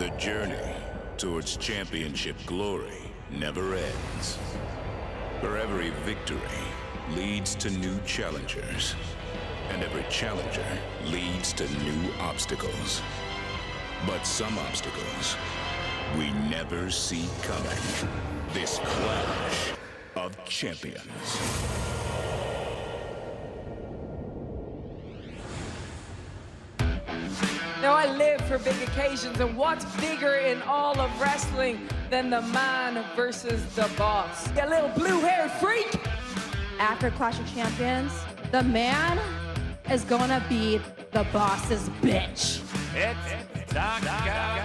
The journey towards championship glory never ends. For every victory leads to new challengers, and every challenger leads to new obstacles. But some obstacles we never see coming. This clash of champions. Now I live for big occasions, and what's bigger in all of wrestling than the man versus the boss? A little blue-haired freak! After Clash of Champions, the man is gonna be the boss's bitch. It's Takamania.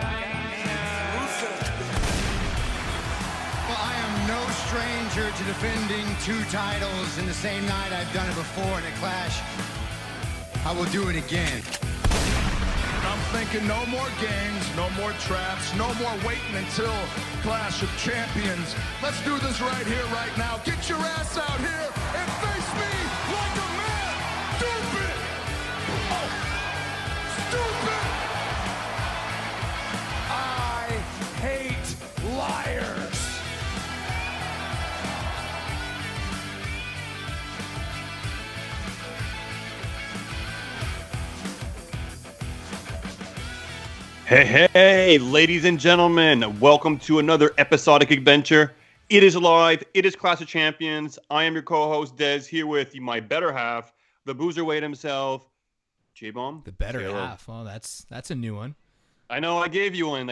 Well, I am no stranger to defending 2 titles in the same night. I've done it before in a Clash. I will do it again. I'm thinking no more games, no more traps, no more waiting until Clash of Champions. Let's do this right here, right now. Get your ass out here and face me like a man. Stupid! Oh, stupid! I hate liars. Hey, ladies and gentlemen, welcome to another episodic adventure. It is live. It is Clash of Champions. I am your co-host, Dez, here with my better half, the Boozerweight himself, J-Bomb. The better half. Oh, that's a new one. I know, I gave you one,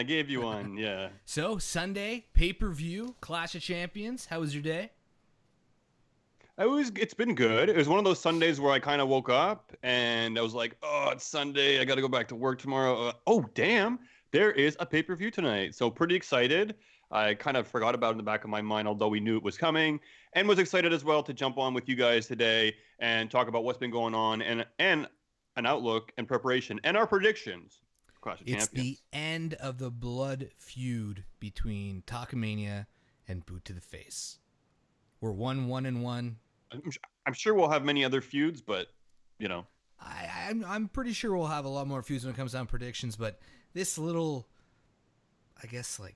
yeah. So, Sunday, pay-per-view, Clash of Champions. How was your day? It's been good. It was one of those Sundays where I kind of woke up and I was like, oh, it's Sunday. I got to go back to work tomorrow. Oh, damn. There is a pay-per-view tonight. So pretty excited. I kind of forgot about it in the back of my mind, although we knew it was coming, and was excited as well to jump on with you guys today and talk about what's been going on and an outlook and preparation and our predictions. Clash of It's Champions. the end of the blood feud between Takamania and Boot to the Face. We're 1-1-1. I'm sure we'll have many other feuds, but, you know. I'm pretty sure we'll have a lot more feuds when it comes down to predictions, but this little, I guess, like,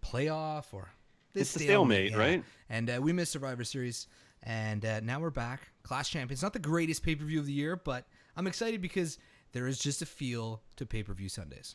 playoff or this it's the stalemate, right? And we missed Survivor Series, and now we're back. Clash Champions. Not the greatest pay-per-view of the year, but I'm excited because there is just a feel to pay-per-view Sundays.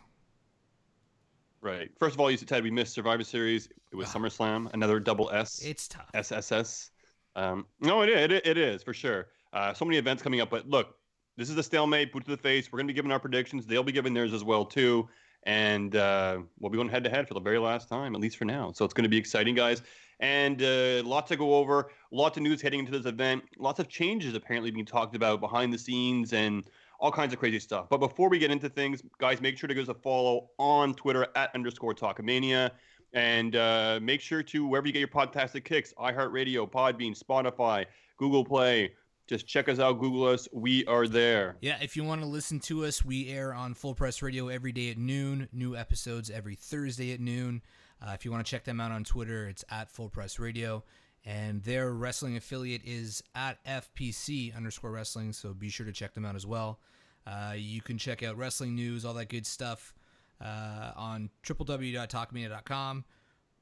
Right. First of all, you said we missed Survivor Series. It was SummerSlam, another double S. It's tough. SSS. No, it is for sure. So many events coming up, but look, this is a stalemate. Boot to the Face. We're going to be giving our predictions. They'll be giving theirs as well too, and we'll be going head to head for the very last time, at least for now. So it's going to be exciting, guys, and lots to go over. Lots of news heading into this event. Lots of changes apparently being talked about behind the scenes and all kinds of crazy stuff. But before we get into things, guys, make sure to give us a follow on Twitter @_Talkamania. And make sure to, wherever you get your podcastic kicks, iHeartRadio, Podbean, Spotify, Google Play, just check us out, Google us. We are there. Yeah, if you want to listen to us, we air on Full Press Radio every day at noon. New episodes every Thursday at noon. If you want to check them out on Twitter, it's @FullPressRadio. And their wrestling affiliate is @FPC_wrestling, so be sure to check them out as well. You can check out wrestling news, all that good stuff, on www.talkamania.com,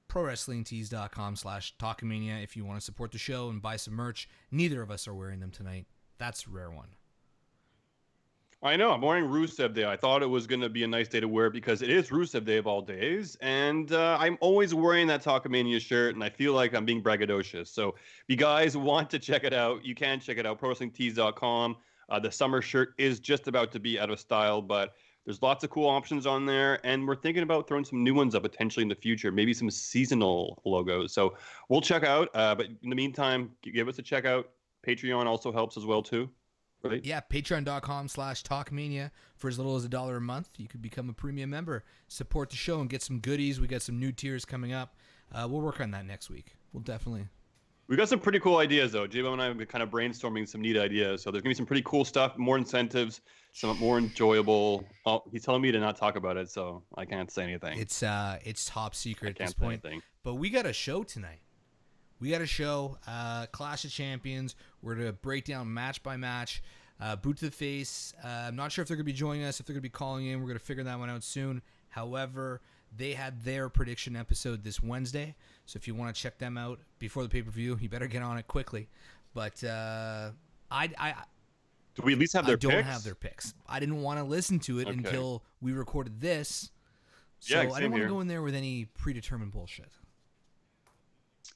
prowrestlingtees.com/talkamania if you want to support the show and buy some merch. Neither of us are wearing them tonight. That's a rare one. I know. I'm wearing Rusev Day. I thought it was going to be a nice day to wear because it is Rusev Day of all days. And I'm always wearing that Talkamania shirt, and I feel like I'm being braggadocious. So if you guys want to check it out, you can check it out, prowrestlingtees.com. The summer shirt is just about to be out of style, but there's lots of cool options on there, and we're thinking about throwing some new ones up potentially in the future, maybe some seasonal logos. So we'll check out, but in the meantime, give us a check out. Patreon also helps as well, too, right? Yeah, patreon.com/talkmania. For as little as $1 a month, you could become a premium member, support the show, and get some goodies. We got some new tiers coming up. We'll work on that next week. We'll definitely... We got some pretty cool ideas, though. J-Bo and I have been kind of brainstorming some neat ideas. So there's going to be some pretty cool stuff, more incentives, some more enjoyable. Oh, he's telling me to not talk about it, so I can't say anything. It's top secret at this point. But we got a show tonight. We got a show, Clash of Champions. We're going to break down match by match. Boot to the Face. I'm not sure if they're going to be joining us, if they're going to be calling in. We're going to figure that one out soon. However, They had their prediction episode this Wednesday, so if you want to check them out before the pay-per-view, you better get on it quickly. But do we at least have their picks? I don't have their picks. I didn't want to listen to it until we recorded this, so Yeah, I didn't want here. to go in there with any predetermined bullshit.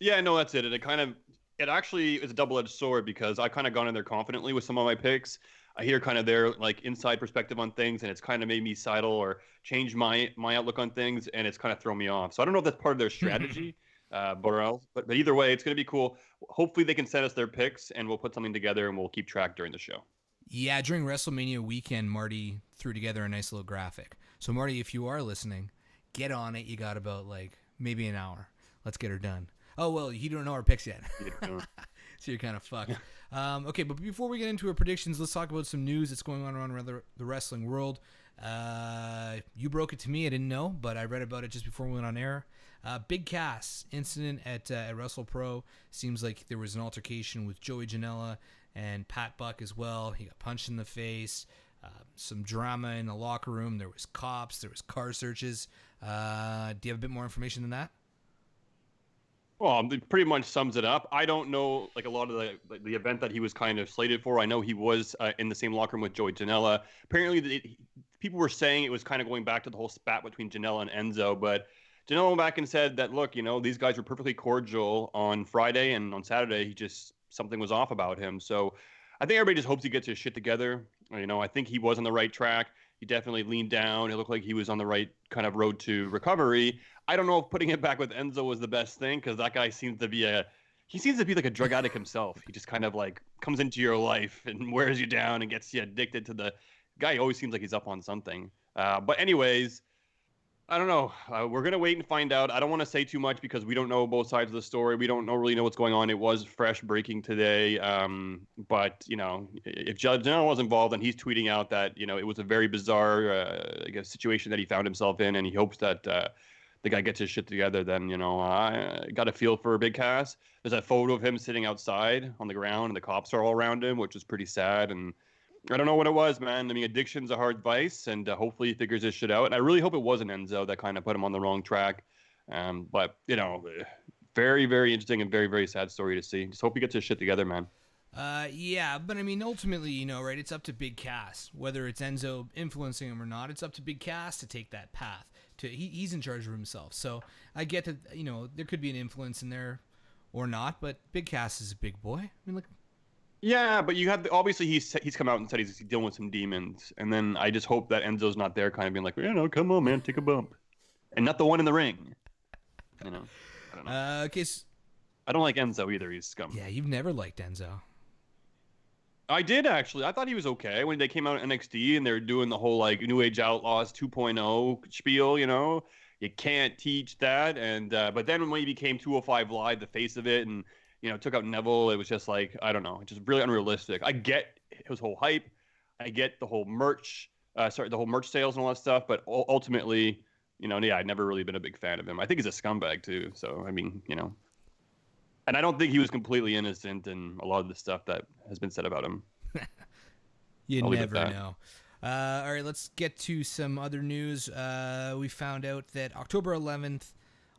Yeah, no, that's it. And it actually is a double-edged sword because I kind of gone in there confidently with some of my picks. I hear kind of their like inside perspective on things, and it's kind of made me sidle or change my outlook on things, and it's kind of thrown me off. So I don't know if that's part of their strategy, but either way, it's going to be cool. Hopefully, they can send us their picks, and we'll put something together, and we'll keep track during the show. Yeah, during WrestleMania weekend, Marty threw together a nice little graphic. So Marty, if you are listening, get on it. You got about like maybe an hour. Let's get her done. Oh, well, you don't know our picks yet. So you're kind of fucked. Okay, but before we get into our predictions, let's talk about some news that's going on around the wrestling world. You broke it to me. I didn't know, but I read about it just before we went on air. Big Cass incident at WrestlePro. Seems like there was an altercation with Joey Janela and Pat Buck as well. He got punched in the face. Some drama in the locker room. There was cops. There was car searches. Do you have a bit more information than that? Well, it pretty much sums it up. I don't know, like a lot of the event that he was kind of slated for. I know he was in the same locker room with Joey Janela. Apparently, people were saying it was kind of going back to the whole spat between Janela and Enzo. But Janela went back and said that, look, these guys were perfectly cordial on Friday, and on Saturday, something was off about him. So I think everybody just hopes he gets his shit together. I think he was on the right track. He definitely leaned down. It looked like he was on the right kind of road to recovery. I don't know if putting it back with Enzo was the best thing because that guy seems to be like a drug addict himself. He just kind of like comes into your life and wears you down and gets you addicted to the guy. Always seems like he's up on something. But anyways, I don't know. We're going to wait and find out. I don't want to say too much because we don't know both sides of the story. We don't really know what's going on. It was fresh breaking today. But, if Judge Janela was involved and he's tweeting out that, it was a very bizarre situation that he found himself in, and he hopes that the guy gets his shit together, then, I got a feel for Big Cass. There's a photo of him sitting outside on the ground, and the cops are all around him, which is pretty sad. And I don't know what it was, man. I mean, addiction's a hard vice, and hopefully he figures this shit out. And I really hope it wasn't Enzo that kind of put him on the wrong track. But, very, very interesting and very, very sad story to see. Just hope he gets his shit together, man. Yeah, but I mean, ultimately, right, it's up to Big Cass. Whether it's Enzo influencing him or not, it's up to Big Cass to take that path. He's in charge of himself. So I get that, there could be an influence in there or not, but Big Cass is a big boy. I mean, look. Yeah, but you have obviously he's come out and said he's dealing with some demons, and then I just hope that Enzo's not there, kind of being like, come on, man, take a bump, and not the one in the ring. I don't know. Okay. I don't like Enzo either. He's scum. Yeah, you've never liked Enzo. I did actually. I thought he was okay when they came out in NXT and they were doing the whole like New Age Outlaws 2.0 spiel. You can't teach that, and but then when he became 205 Live, the face of it, and took out Neville, it was just like, I don't know, just really unrealistic. I get his whole hype. I get the whole merch, the whole merch sales and all that stuff. But ultimately, I'd never really been a big fan of him. I think he's a scumbag too. So, I mean, and I don't think he was completely innocent in a lot of the stuff that has been said about him. You never know. All right, let's get to some other news. We found out that October 11th,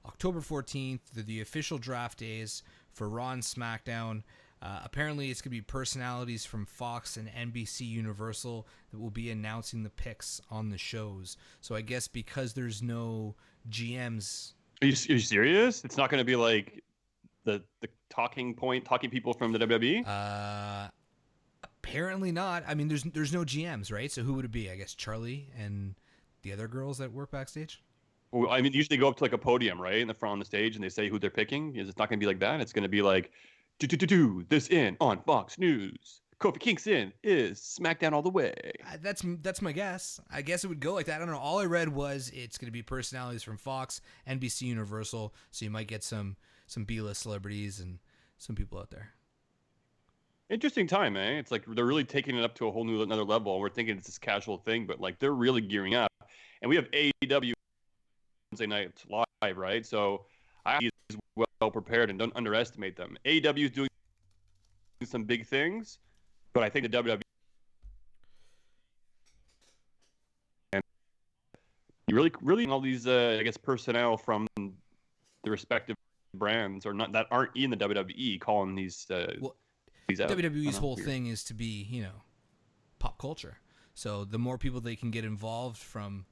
October 14th, the official draft days for Raw and SmackDown. Apparently, it's going to be personalities from Fox and NBC Universal that will be announcing the picks on the shows. So I guess because there's no GMs. Are you serious? It's not going to be like the talking people from the WWE? Apparently not. I mean, there's no GMs, right? So who would it be? I guess Charlie and the other girls that work backstage? Well, I mean, usually they go up to like a podium, right, in the front on the stage, and they say who they're picking. It's not going to be like that. It's going to be like, this in on Fox News. Kofi Kingston is SmackDown all the way. That's my guess. I guess it would go like that. I don't know. All I read was it's going to be personalities from Fox, NBC Universal, so you might get some B-list celebrities and some people out there. Interesting time, eh? It's like they're really taking it up to a whole new another level. We're thinking it's this casual thing, but like they're really gearing up. And we have AEW Wednesday night live, right? So I think he's well prepared, and don't underestimate them. AEW is doing some big things, but I think the WWE really all these I guess personnel from the respective brands or not that aren't in the WWE calling these Well, these out. WWE's whole thing is to be, pop culture. So the more people they can get involved from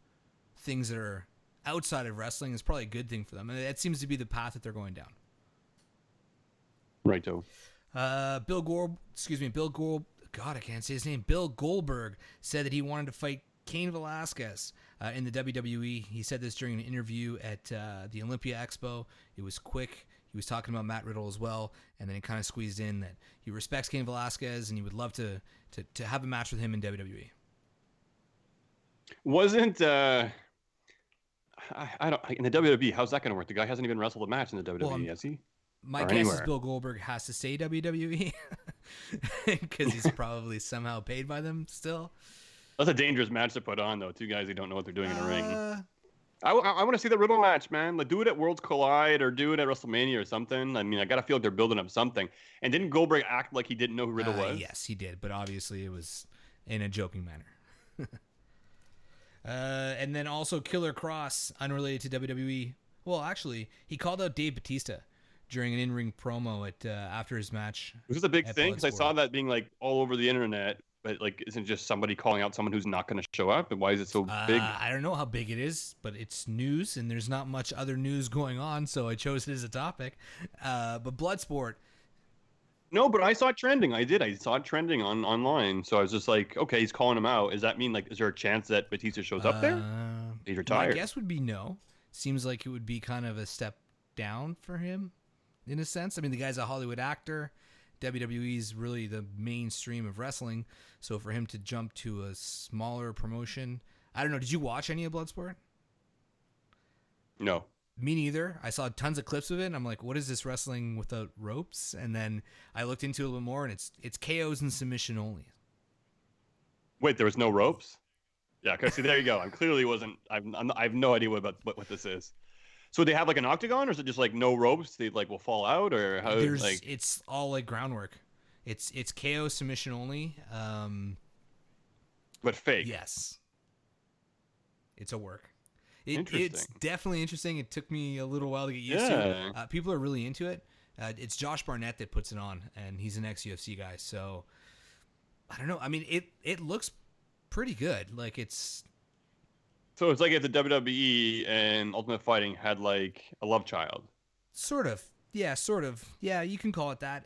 things that are outside of wrestling is probably a good thing for them. And that seems to be the path that they're going down. Right, Joe. Bill God, I can't say his name. Bill Goldberg said that he wanted to fight Cain Velasquez in the WWE. He said this during an interview at the Olympia Expo. It was quick. He was talking about Matt Riddle as well, and then he kind of squeezed in that he respects Cain Velasquez and he would love to have a match with him in WWE. Wasn't I don't in the WWE? How's that going to work? The guy hasn't even wrestled a match in the WWE, has he? My Or guess anywhere. is Bill Goldberg has to say WWE because he's probably somehow paid by them still. That's a dangerous match to put on, though. Two guys who don't know what they're doing in a ring. I want to see the Riddle match, man. Like, do it at Worlds Collide or do it at WrestleMania or something. I mean, I gotta feel like they're building up something. And didn't Goldberg act like he didn't know who Riddle was? Yes, he did, but obviously it was in a joking manner. And then also Killer Cross, unrelated to WWE. Well, actually, he called out Dave Bautista during an in-ring promo at after his match. Was this a big at thing? Because I Bloodsport. saw that being like all over the internet. But like, isn't just somebody calling out someone who's not going to show up? And why is it so big? I don't know how big it is, but it's news, and there's not much other news going on, so I chose it as a topic. But Bloodsport, No, but I saw it trending. I did. I saw it trending online. So I was just like, okay, he's calling him out. Does that mean like, is there a chance that Batista shows up there? He's my retired. guess would be no. Seems like it would be kind of a step down for him, in a sense. I mean, the guy's a Hollywood actor. WWE's really the mainstream of wrestling, so for him to jump to a smaller promotion, I don't know. Did you watch any of Bloodsport? No. Me neither. I saw tons of clips of it, and I'm like, what is this wrestling without ropes? And then I looked into it a little more, and it's KOs and submission only. Wait, there was no ropes? Yeah, okay, see, there you go. I clearly wasn't. I have no idea what this is. So they have like an octagon, or is it just like no ropes? They like will fall out, or how? It's all like groundwork. It's KO submission only. But fake. Yes. It's a work. It's Interesting. definitely interesting. It took me a little while to get used to. People are really into it. It's Josh Barnett that puts it on, and he's an ex-UFC guy. So I don't know. I mean, it looks pretty good. Like it's. So it's like if the WWE and Ultimate Fighting had like a love child. Sort of. Yeah, sort of. Yeah, you can call it that.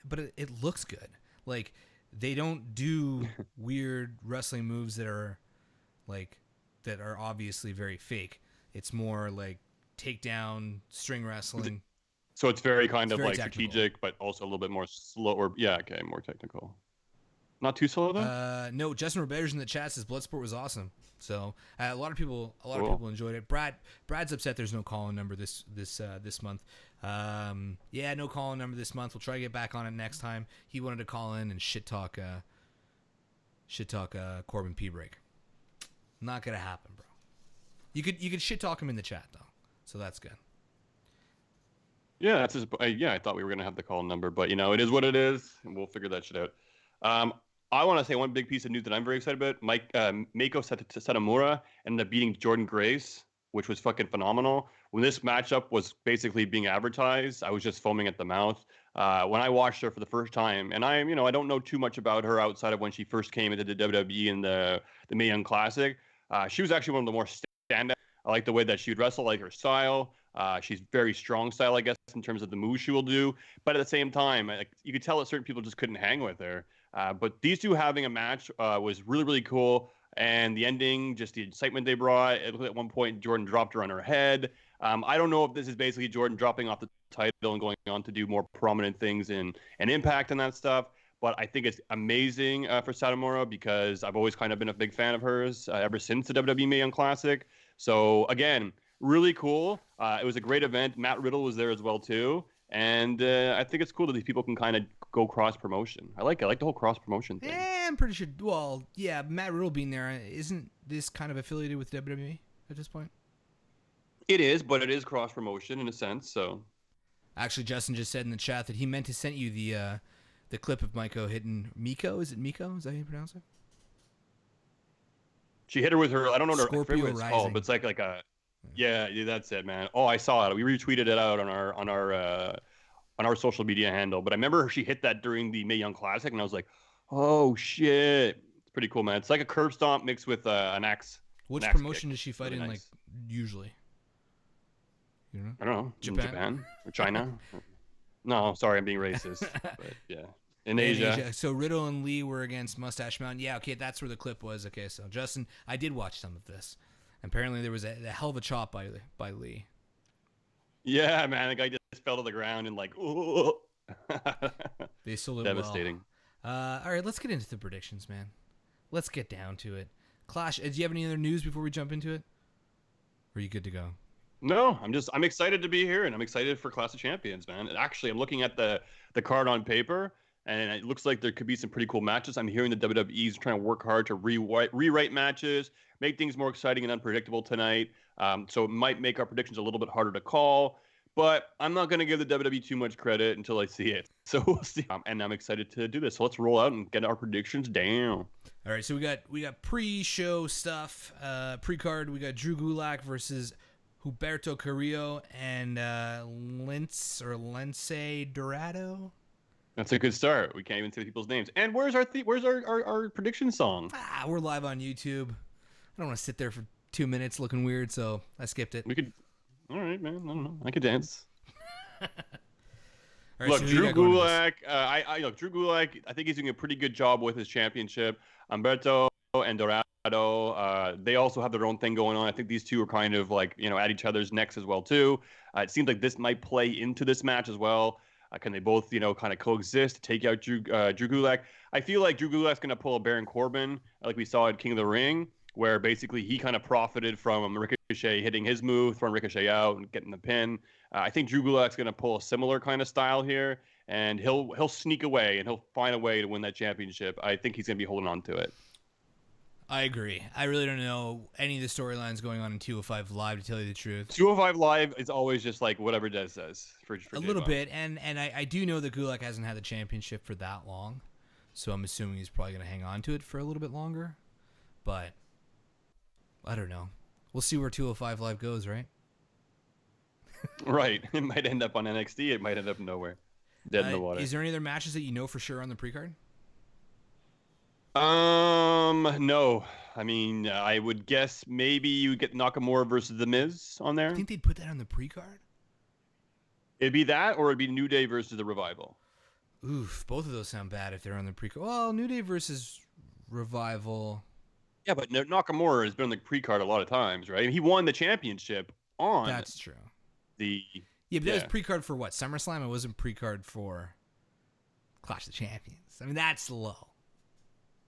But it looks good. Like they don't do weird wrestling moves that are obviously very fake. It's more like takedown, string wrestling. So it's very kind It's of very like technical. strategic, but also a little bit more slow. Or yeah, okay, more technical. Not too slow though. No, Justin Roberge in the chat says Bloodsport was awesome. So a lot of people Cool. enjoyed it. Brad's upset there's no call-in number this month. Yeah, no call-in number this month. We'll try to get back on it next time. He wanted to call in and shit talk Corbin P break. Not gonna happen, bro. You could shit talk him in the chat though, so that's good. Yeah, that's his. Yeah, I thought we were gonna have the call number, but it is what it is, and we'll figure that shit out. I want to say one big piece of news that I'm very excited about. Mako Satomura ended up beating Jordan Grace, which was fucking phenomenal. When this matchup was basically being advertised, I was just foaming at the mouth. When I watched her for the first time, and I don't know too much about her outside of when she first came into the WWE in the Mae Young Classic. She was actually one of the more standout. I like the way that she would wrestle, I like her style. She's very strong style, I guess, in terms of the moves she will do. But at the same time, you could tell that certain people just couldn't hang with her. But these two having a match was really, really cool. And the ending, just the excitement they brought. It looked at one point Jordan dropped her on her head. I don't know if this is basically Jordan dropping off the title and going on to do more prominent things in Impact and that stuff. But I think it's amazing for Satomura because I've always kind of been a big fan of hers ever since the WWE Mae Young Classic. So again, really cool. It was a great event. Matt Riddle was there as well too. And I think it's cool that these people can kind of go cross promotion. I like the whole cross promotion thing. Yeah, I'm pretty sure. Well, yeah, Matt Riddle being there, isn't this kind of affiliated with WWE at this point? It is, but it is cross promotion in a sense. So Actually, Justin just said in the chat that he meant to send you the clip of Miko hitting Miko. Is it Miko? Is that how you pronounce it? She hit her with her. I don't know what Scorpio it's Rising. called, but it's like a. Yeah, that's it, man. Oh, I saw it. We retweeted it out on our social media handle. But I remember she hit that during the Mae Young Classic, and I was like, oh shit, it's pretty cool, man. It's like a curb stomp mixed with an axe. Which an axe promotion kick. does she fight Really in, nice. like, usually? You know? I don't know. Japan? In Japan or China? No, sorry, I'm being racist. But yeah. In Asia. So Riddle and Lee were against Mustache Mountain. Yeah, okay, that's where the clip was. Okay, so Justin, I did watch some of this. Apparently there was a hell of a chop by Lee. Yeah, man, the guy just fell to the ground and like, ooh. They sold it Devastating. Well. All right, let's get into the predictions, man. Let's get down to it. Clash, do you have any other news before we jump into it? Or are you good to go? No, I'm excited to be here, and I'm excited for Clash of Champions, man. And actually, I'm looking at the card on paper, and it looks like there could be some pretty cool matches. I'm hearing the WWE's trying to work hard to rewrite matches, make things more exciting and unpredictable tonight. So it might make our predictions a little bit harder to call, but I'm not going to give the WWE too much credit until I see it. So we'll see. And I'm excited to do this. So let's roll out and get our predictions down. All right, so we got pre-show stuff. Pre-card, we got Drew Gulak versus Huberto Carrillo and Lince Dorado. That's a good start. We can't even say people's names. And where's our prediction song? We're live on YouTube. I don't want to sit there for 2 minutes looking weird, so I skipped it. We could. All right, man. I don't know. I could dance. All right, Look, so Drew Gulak. Look, Drew Gulak. I think he's doing a pretty good job with his championship. Humberto and Dorado. They also have their own thing going on. I think these two are kind of like at each other's necks as well too. It seems like this might play into this match as well. Can they both, kind of coexist, take out Drew Gulak? I feel like Drew Gulak's going to pull a Baron Corbin, like we saw at King of the Ring, where basically he kind of profited from Ricochet hitting his move, throwing Ricochet out and getting the pin. I think Drew Gulak's going to pull a similar kind of style here, and he'll sneak away and he'll find a way to win that championship. I think he's going to be holding on to it. I agree. I really don't know any of the storylines going on in 205 Live, to tell you the truth. 205 Live is always just like whatever Des says. For a little bit, and I do know that Gulak hasn't had the championship for that long, so I'm assuming he's probably going to hang on to it for a little bit longer. But I don't know. We'll see where 205 Live goes, right? Right. It might end up on NXT. It might end up nowhere. Dead in the water. Is there any other matches that you know for sure on the pre-card? No. I mean, I would guess maybe you get Nakamura versus The Miz on there. I think they'd put that on the pre-card. It'd be that, or it'd be New Day versus The Revival. Oof, both of those sound bad if they're on the pre-card. Well, New Day versus Revival. Yeah, but Nakamura has been on the pre-card a lot of times, right? He won the championship on. That's true. That was pre-card for what? SummerSlam? It wasn't pre-card for Clash of the Champions. I mean, that's low.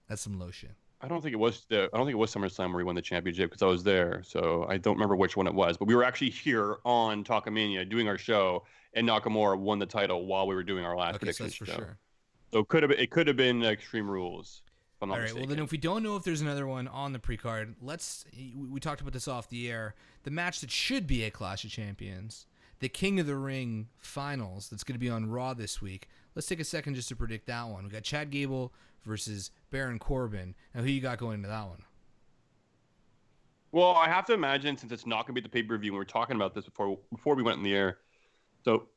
That's some low shit. I don't think it was SummerSlam where he won the championship because I was there, so I don't remember which one it was. But we were actually here on Talkamania doing our show, and Nakamura won the title while we were doing our last prediction so that's show. for sure. So it could have been Extreme Rules. If I'm not All right. mistaken. Well, then if we don't know if there's another one on the pre-card, we talked about this off the air. The match that should be a Clash of Champions, the King of the Ring finals, that's going to be on Raw this week. Let's take a second just to predict that one. We got Chad Gable versus Baron Corbin. Now, who you got going into that one? Well, I have to imagine, since it's not going to be the pay-per-view, and we were talking about this before we went in the air. So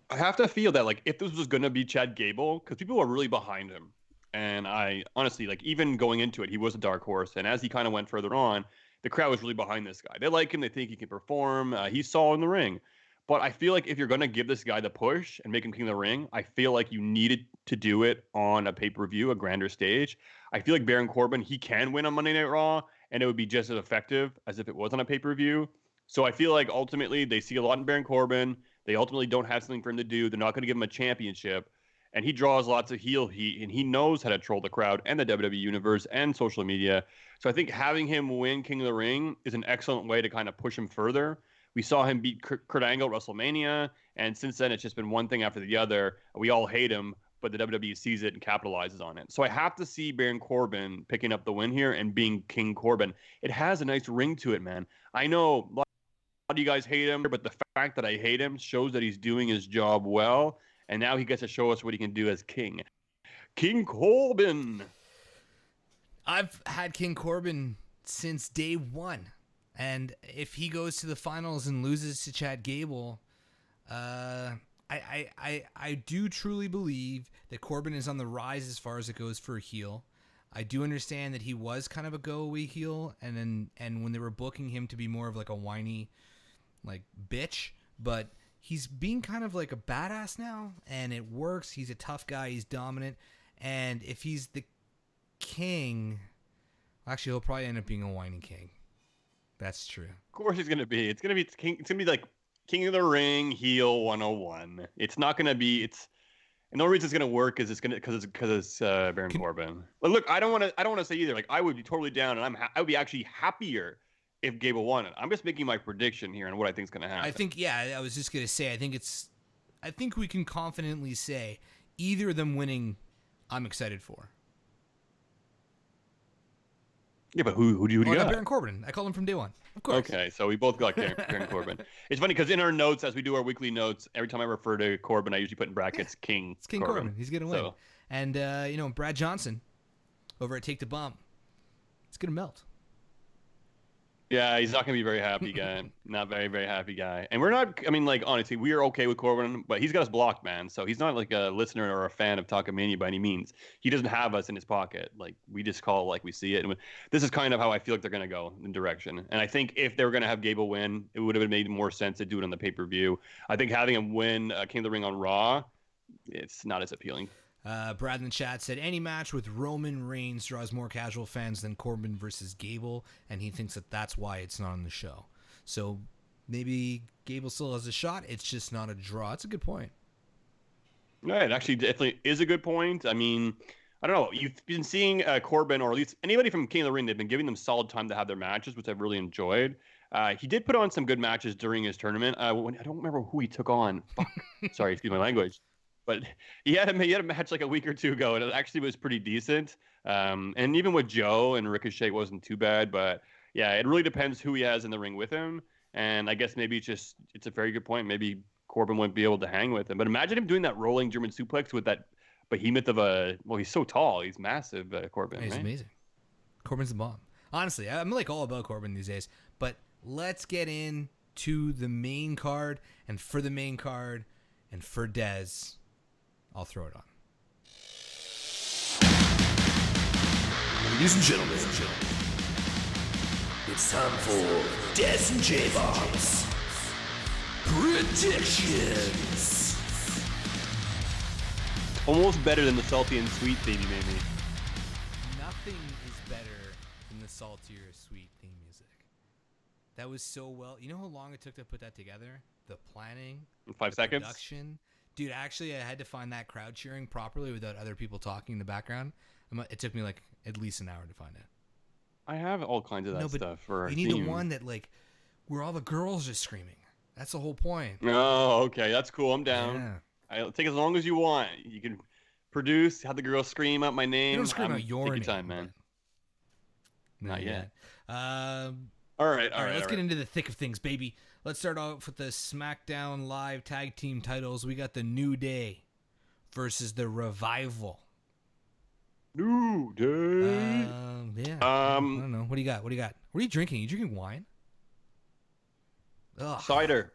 I have to feel that, like, if this was going to be Chad Gable, because people are really behind him. And I honestly, like, even going into it, he was a dark horse. And as he kind of went further on, the crowd was really behind this guy. They like him. They think he can perform. He's solid in the ring. But I feel like if you're going to give this guy the push and make him king of the ring, I feel like you needed to do it on a pay-per-view, a grander stage. I feel like Baron Corbin, he can win on Monday Night Raw, and it would be just as effective as if it was on a pay-per-view. So I feel like ultimately they see a lot in Baron Corbin. They ultimately don't have something for him to do. They're not going to give him a championship. And he draws lots of heel heat, and he knows how to troll the crowd and the WWE universe and social media. So I think having him win King of the Ring is an excellent way to kind of push him further. We saw him beat Kurt Angle at WrestleMania, and since then it's just been one thing after the other. We all hate him, but the WWE sees it and capitalizes on it. So I have to see Baron Corbin picking up the win here and being King Corbin. It has a nice ring to it, man. I know a lot of you guys hate him, but the fact that I hate him shows that he's doing his job well, and now he gets to show us what he can do as King. King Corbin! I've had King Corbin since day one. And if he goes to the finals and loses to Chad Gable, I do truly believe that Corbin is on the rise as far as it goes for a heel. I do understand that he was kind of a go-away heel, and when they were booking him to be more of like a whiny, like bitch, but he's being kind of like a badass now, and it works. He's a tough guy. He's dominant, and if he's the king, actually, he'll probably end up being a whiny king. That's true. Of course, he's gonna be. It's gonna be like King of the Ring heel 101. It's not gonna be. And the only reason it's gonna work is because it's Baron Corbin. But look, I don't want to say either. Like, I would be totally down, and I would be actually happier if Gable won it. I'm just making my prediction here on what I think is gonna happen. I think, I was just gonna say, I think we can confidently say either of them winning, I'm excited for. Yeah, but who do you got? Baron Corbin. I called him from day one. Of course. Okay, so we both got Baron Corbin. It's funny because in our notes, as we do our weekly notes, every time I refer to Corbin, I usually put in brackets King. It's King Corbin. He's gonna win. So. And Brad Johnson over at Take the Bump, it's gonna melt. Yeah, he's not going to be a very happy guy. Not very, very happy guy. And we're not, honestly, we are okay with Corbin, but he's got us blocked, man. So he's not like a listener or a fan of Talkamania by any means. He doesn't have us in his pocket. Like, we just call like we see it. And this is kind of how I feel like they're going to go in direction. And I think if they were going to have Gable win, it would have made more sense to do it on the pay-per-view. I think having him win King of the Ring on Raw, it's not as appealing. Brad in the chat said any match with Roman Reigns draws more casual fans than Corbin versus Gable, and he thinks that that's why it's not on the show. So maybe Gable still has a shot. It's just not a draw. It's a good point. Yeah, it actually definitely is a good point. I mean, I don't know. You've been seeing Corbin, or at least anybody from King of the Ring, they've been giving them solid time to have their matches, which I've really enjoyed. He did put on some good matches during his tournament. I don't remember who he took on. Fuck. Sorry, excuse my language. But he had a match like a week or two ago, and it actually was pretty decent. And even with Joe and Ricochet, it wasn't too bad. But yeah, it really depends who he has in the ring with him. And I guess maybe it's a very good point. Maybe Corbin wouldn't be able to hang with him. But imagine him doing that rolling German suplex with that behemoth of a. Well, he's so tall. He's massive, Corbin. He's amazing. Corbin's the bomb. Honestly, I'm like all about Corbin these days. But let's get into the main card. And for the main card, and for Dez, I'll throw it on. Ladies and gentlemen, it's time for Dez and J-Bob's predictions. Almost better than the salty and sweet theme you made me. Nothing is better than the saltier sweet theme music. That was so well. You know how long it took to put that together? The planning, in 5 seconds. Production. Dude, actually, I had to find that crowd cheering properly without other people talking in the background. It took me like at least an hour to find it. I have all kinds of that stuff for our you need theme. the one that where all the girls are screaming. That's the whole point. Oh, okay, that's cool. I'm down. Yeah. I'll take as long as you want. You can produce, have the girls scream out my name. You don't scream out your name. Take your time, man. Not yet. All right. Let's get into the thick of things, baby. Let's start off with the SmackDown Live Tag Team titles. We got the New Day versus the Revival. New Day. Yeah. I don't know. What do you got? What are you drinking? You drinking wine? Ugh. Cider.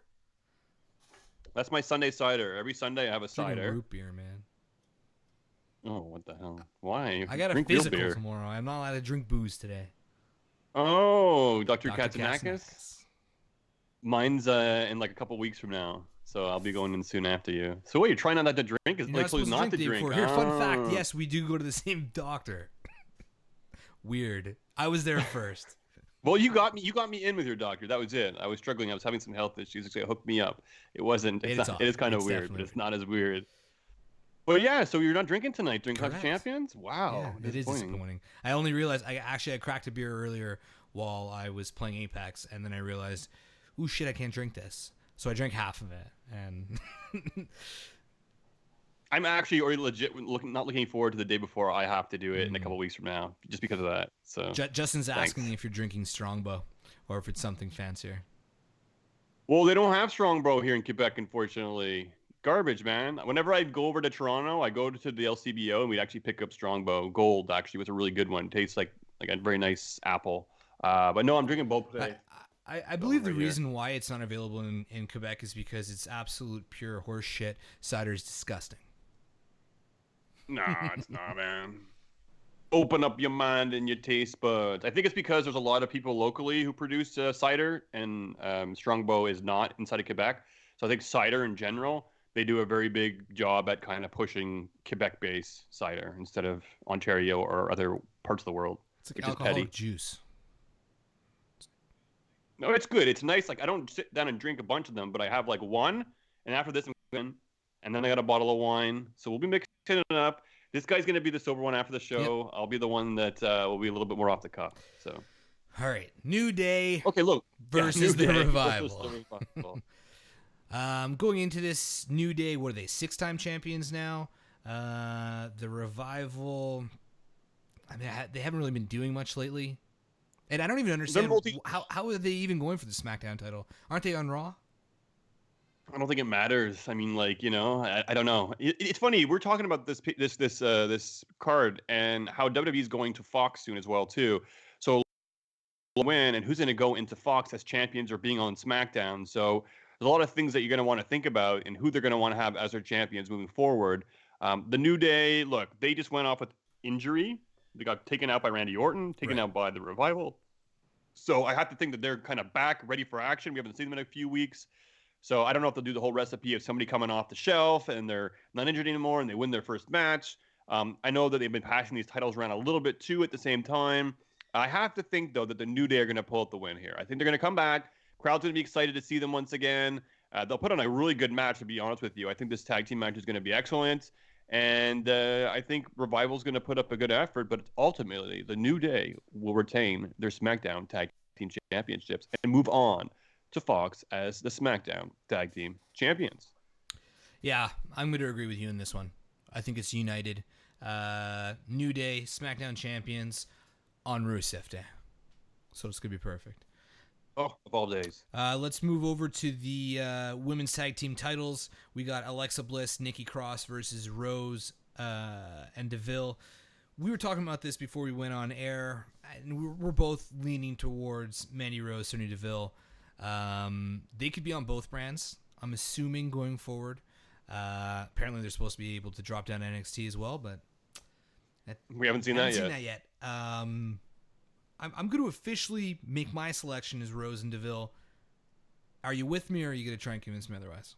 That's my Sunday cider. Every Sunday I have a cider. Root beer, man. Oh, what the hell? Why? I got a physical tomorrow. I'm not allowed to drink booze today. Oh, Dr. Katsunakis? Mine's in like a couple weeks from now, so I'll be going in soon after you. So wait, you're trying not to drink? Is like not to drink? Here, fun fact. Yes, we do go to the same doctor. Weird. I was there first. Well, you got me in with your doctor. That was it. I was struggling. I was having some health issues. They hooked me up. It wasn't. It is kind of weird, but it's not as weird. But yeah, so you're not drinking tonight during Clash of Champions? Wow. Yeah, it is disappointing. I only realized I cracked a beer earlier while I was playing Apex, and then I realized, ooh, shit, I can't drink this. So I drank half of it, and I'm actually already legit not looking forward to the day before I have to do it in a couple weeks from now, just because of that. So Justin's asking if you're drinking Strongbow or if it's something fancier. Well, they don't have Strongbow here in Quebec, unfortunately. Garbage, man. Whenever I'd go over to Toronto, I go to the LCBO and we'd actually pick up Strongbow. Gold actually was a really good one. It tastes like a very nice apple. But no, I'm drinking both today. I believe the right here. reason why it's not available in Quebec is because it's absolute pure horse shit. Cider is disgusting. No, it's not, man. Open up your mind and your taste buds. I think it's because there's a lot of people locally who produce cider, and Strongbow is not inside of Quebec. So I think cider in general, they do a very big job at kind of pushing Quebec-based cider instead of Ontario or other parts of the world. It's like which is alcoholic petty. juice. No, it's good. It's nice. Like I don't sit down and drink a bunch of them, but I have like one, and after this I'm going, and then I got a bottle of wine. So we'll be mixing it up. This guy's gonna be the sober one after the show. Yep. I'll be the one that will be a little bit more off the cuff. So. All right, New Day. Okay, look. Versus New the Day Revival. versus the Revival. Going into this New Day, what are they? 6-time champions now. The Revival. I mean, they haven't really been doing much lately. And I don't even understand how are they even going for the SmackDown title? Aren't they on Raw? I don't think it matters. I mean, like, you know, I don't know. It's funny. We're talking about this card and how WWE is going to Fox soon as well too. So when and who's going to go into Fox as champions or being on SmackDown. So there's a lot of things that you're going to want to think about and who they're going to want to have as their champions moving forward. The New Day, look, they just went off with injury. They got taken out by Randy Orton, taken out by the Revival. So I have to think that they're kind of back, ready for action. We haven't seen them in a few weeks. So I don't know if they'll do the whole recipe of somebody coming off the shelf and they're not injured anymore and they win their first match. I know that they've been passing these titles around a little bit too at the same time. I have to think, though, that the New Day are going to pull out the win here. I think they're going to come back. Crowd's going to be excited to see them once again. They'll put on a really good match, to be honest with you. I think this tag team match is going to be excellent. And I think Revival's going to put up a good effort, but ultimately the New Day will retain their SmackDown Tag Team Championships and move on to Fox as the SmackDown Tag Team Champions. Yeah, I'm going to agree with you in this one. I think it's united. New Day, SmackDown Champions on Rusev Day. So it's going to be perfect. Oh, of all days. Let's move over to the women's tag team titles. We got Alexa Bliss, Nikki Cross versus Rose and Deville. We were talking about this before we went on air, and we're both leaning towards Mandy Rose, Sonya Deville. They could be on both brands, I'm assuming, going forward. Apparently, they're supposed to be able to drop down NXT as well, but we haven't seen that yet. I'm going to officially make my selection as Rose and Deville. Are you with me, or are you going to try and convince me otherwise?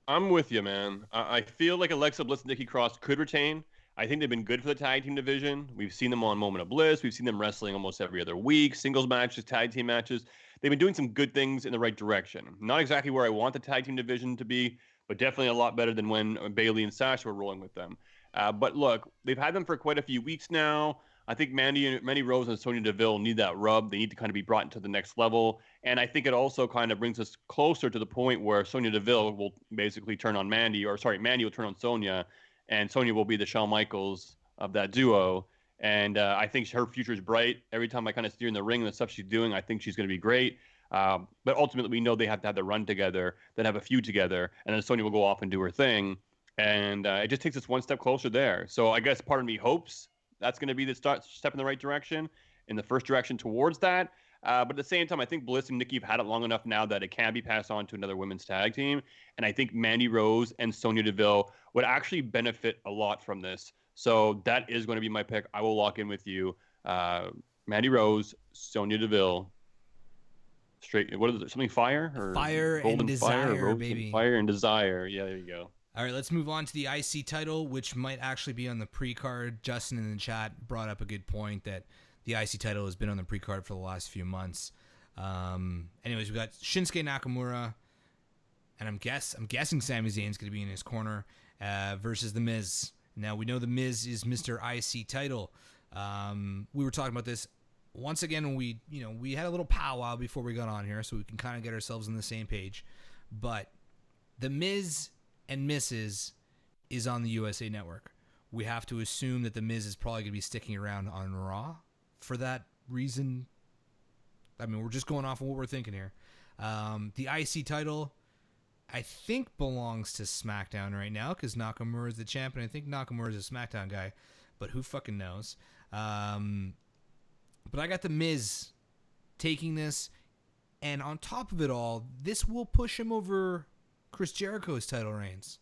I'm with you, man. I feel like Alexa Bliss and Nikki Cross could retain. I think they've been good for the tag team division. We've seen them on Moment of Bliss. We've seen them wrestling almost every other week, singles matches, tag team matches. They've been doing some good things in the right direction. Not exactly where I want the tag team division to be, but definitely a lot better than when Bayley and Sasha were rolling with them. But look, they've had them for quite a few weeks now. I think Mandy Rose and Sonya Deville need that rub. They need to kind of be brought into the next level. And I think it also kind of brings us closer to the point where Sonya Deville will basically turn on Mandy will turn on Sonya, and Sonya will be the Shawn Michaels of that duo. And I think her future is bright. Every time I kind of see her in the ring and the stuff she's doing, I think she's going to be great. But ultimately, we know they have to have the run together, then have a feud together, and then Sonya will go off and do her thing. And it just takes us one step closer there. So I guess part of me hopes that's going to be the step in the right direction, in the first direction towards that. But at the same time, I think Bliss and Nikki have had it long enough now that it can be passed on to another women's tag team. And I think Mandy Rose and Sonya Deville would actually benefit a lot from this. So that is going to be my pick. I will lock in with you. Mandy Rose, Sonya Deville. Straight. What is it? Something fire? Or fire Golden and Desire, fire, baby. Fire and Desire. Yeah, there you go. All right, let's move on to the IC title, which might actually be on the pre-card. Justin in the chat brought up a good point that the IC title has been on the pre-card for the last few months. Anyways, we got Shinsuke Nakamura, and I'm guessing Sami Zayn's going to be in his corner versus The Miz. Now, we know The Miz is Mr. IC title. We were talking about this once again when we had a little powwow before we got on here, so we can kind of get ourselves on the same page. But The Miz and Mrs. is on the USA Network. We have to assume that The Miz is probably going to be sticking around on Raw for that reason. I mean, we're just going off of what we're thinking here. The IC title, I think, belongs to SmackDown right now because Nakamura is the champion. I think Nakamura is a SmackDown guy, but who fucking knows? But I got The Miz taking this, and on top of it all, this will push him over Chris Jericho's title reigns.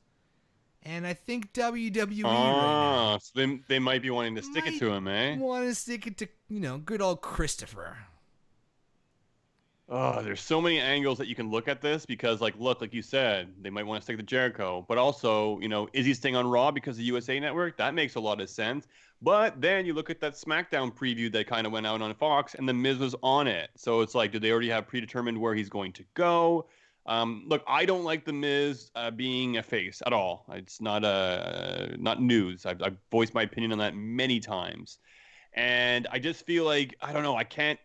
And I think WWE right now, so they might be wanting to stick it to him, eh? Want to stick it to, good old Christopher. Oh, there's so many angles that you can look at this because, like you said, they might want to stick to Jericho. But also, is he staying on Raw because of the USA Network? That makes a lot of sense. But then you look at that SmackDown preview that kind of went out on Fox, and The Miz was on it. So it's like, do they already have predetermined where he's going to go? Look, I don't like The Miz being a face at all. It's not news. I've voiced my opinion on that many times. And I just feel like, I don't know, I can't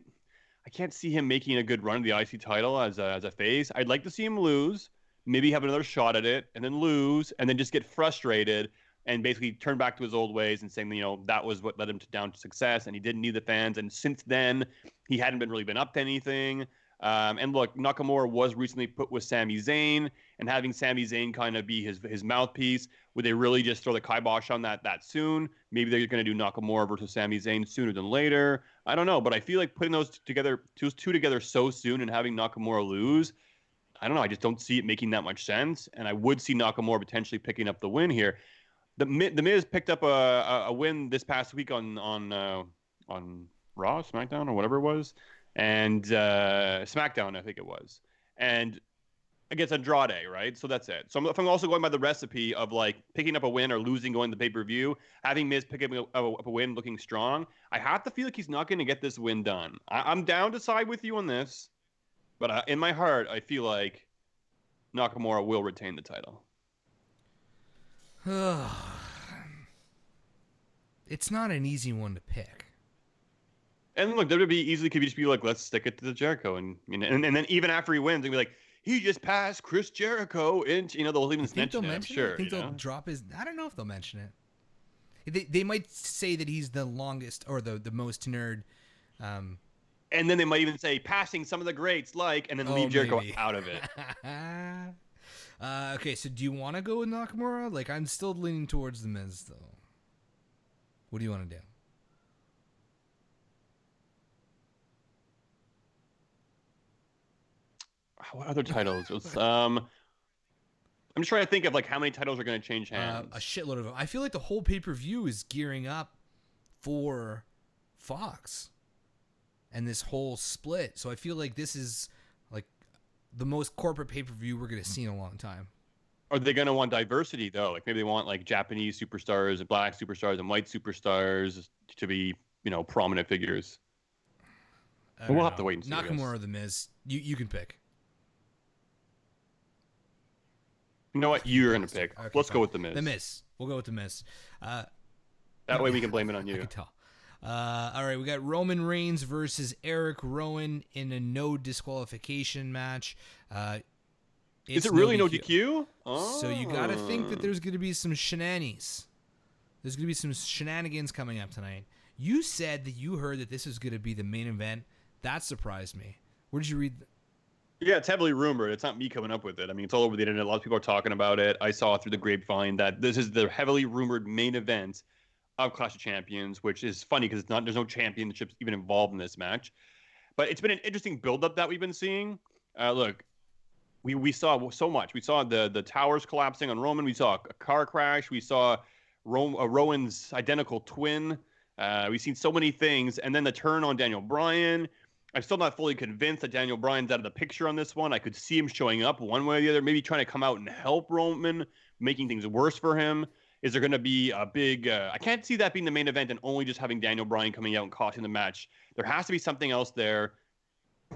see him making a good run of the IC title as a face. I'd like to see him lose, maybe have another shot at it, and then lose, and then just get frustrated and basically turn back to his old ways and saying, that was what led him down to success, and he didn't need the fans. And since then, he hadn't really been up to anything. And look, Nakamura was recently put with Sami Zayn, and having Sami Zayn kind of be his mouthpiece, would they really just throw the kibosh on that soon? Maybe they're going to do Nakamura versus Sami Zayn sooner than later. I don't know, but I feel like putting those two together so soon and having Nakamura lose, I don't know. I just don't see it making that much sense, and I would see Nakamura potentially picking up the win here. The Miz picked up a win this past week on Raw, SmackDown, or whatever it was. And SmackDown, I think it was, and against Andrade, right? So that's it. So if I'm also going by the recipe of like picking up a win or losing going to pay-per-view, having Miz pick up a win looking strong, I have to feel like he's not going to get this win done. I'm down to side with you on this, but in my heart, I feel like Nakamura will retain the title. It's not an easy one to pick. And look, WWE easily could just be like, let's stick it to the Jericho. And then even after he wins, they'll be like, he just passed Chris Jericho. And, they'll even mention it, I'm sure. I think they'll drop his... I don't know if they'll mention it. They might say that he's the longest or the most nerd. And then they might even say, passing some of the greats, and then leave Jericho out of it. Okay, so do you want to go with Nakamura? I'm still leaning towards The Miz, though. What do you want to do? What other titles? I'm just trying to think of how many titles are going to change hands. A shitload of them. I feel like the whole pay-per-view is gearing up for Fox and this whole split. So I feel like this is the most corporate pay-per-view we're going to see in a long time. Are they going to want diversity though? Maybe they want Japanese superstars and black superstars and white superstars to be, prominent figures. We'll have to wait and see. Nakamura or The Miz. You can pick. You know what? You're going to pick. Okay, Let's fine. go with The Miz. The Miz. We'll go with The Miz. That way we can blame it on you. I can tell. All right, we got Roman Reigns versus Eric Rowan in a no disqualification match. Is it really no DQ? Oh. So you got to think that there's going to be some shenanigans. There's going to be some shenanigans coming up tonight. You said that you heard that this was going to be the main event. That surprised me. Where did you read? Yeah, it's heavily rumored. It's not me coming up with it. I mean, it's all over the internet. A lot of people are talking about it. I saw through the grapevine that this is the heavily rumored main event of Clash of Champions, which is funny because there's no championships even involved in this match. But it's been an interesting build-up that we've been seeing. Look, we saw so much. We saw the towers collapsing on Roman. We saw a car crash. We saw Rowan's identical twin. We've seen so many things. And then the turn on Daniel Bryan. I'm still not fully convinced that Daniel Bryan's out of the picture on this one. I could see him showing up one way or the other, maybe trying to come out and help Roman, making things worse for him. Is there going to be a big... I can't see that being the main event and only just having Daniel Bryan coming out and costing the match. There has to be something else there.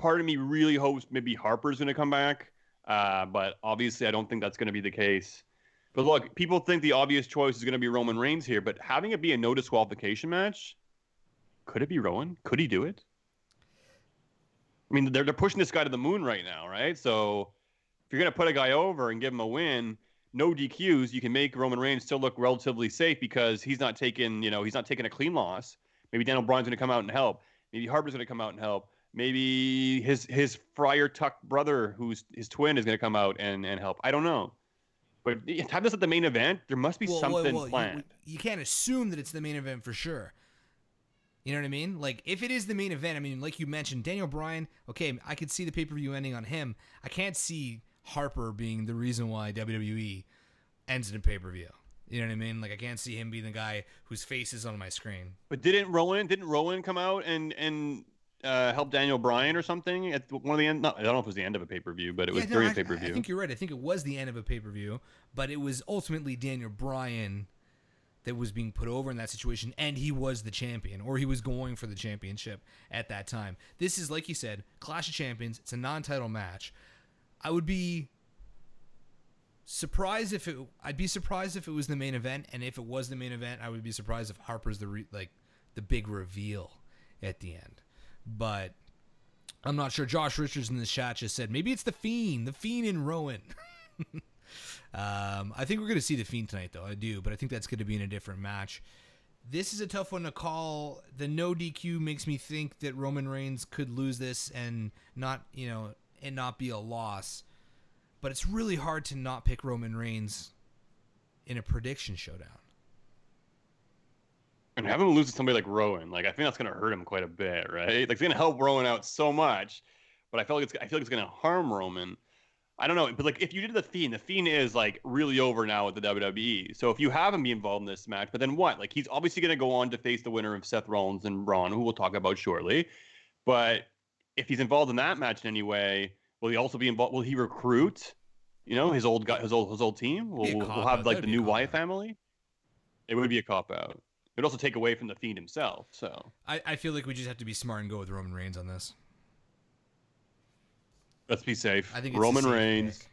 Part of me really hopes maybe Harper's going to come back, but obviously I don't think that's going to be the case. But look, people think the obvious choice is going to be Roman Reigns here, but having it be a no disqualification match, could it be Rowan? Could he do it? I mean, they're pushing this guy to the moon right now, right? So if you're going to put a guy over and give him a win, no DQs, you can make Roman Reigns still look relatively safe because he's not taking a clean loss. Maybe Daniel Bryan's going to come out and help. Maybe Harper's going to come out and help. Maybe his Friar Tuck brother, who's his twin, is going to come out and help. I don't know. But have this at the main event. There must be something planned. You can't assume that it's the main event for sure. You know what I mean? Like, if it is the main event, I mean, like you mentioned, Daniel Bryan, okay, I could see the pay-per-view ending on him. I can't see Harper being the reason why WWE ends in a pay-per-view. You know what I mean? Like, I can't see him being the guy whose face is on my screen. But didn't Rowan come out and help Daniel Bryan or something at one of the end? No, I don't know if it was the end of a pay-per-view, but it was during a pay-per-view. I think you're right. I think it was the end of a pay-per-view, but it was ultimately Daniel Bryan that was being put over in that situation, and he was the champion, or he was going for the championship at that time. This is, like you said, Clash of Champions. It's a non-title match. I'd be surprised if it was the main event, and if it was the main event, I would be surprised if Harper's the big reveal at the end. But I'm not sure. Josh Richards in the chat just said maybe it's the Fiend and Rowan. I think we're going to see the Fiend tonight, though. I do, but I think that's going to be in a different match. This is a tough one to call. The no DQ makes me think that Roman Reigns could lose this and not be a loss. But it's really hard to not pick Roman Reigns in a prediction showdown. And having him lose to somebody like Rowan, like I think that's going to hurt him quite a bit, right? Like it's going to help Rowan out so much, but I feel like it's going to harm Roman. I don't know, but like if you did the Fiend is like really over now with the WWE. So if you have him be involved in this match, but then what? Like he's obviously going to go on to face the winner of Seth Rollins and Braun, who we'll talk about shortly. But if he's involved in that match in any way, will he also be involved? Will he recruit? His old team. We'll have like the new Wyatt family. It would be a cop out. It would also take away from the Fiend himself. So I feel like we just have to be smart and go with Roman Reigns on this. Let's be safe. I think it's Roman Reigns. Pick.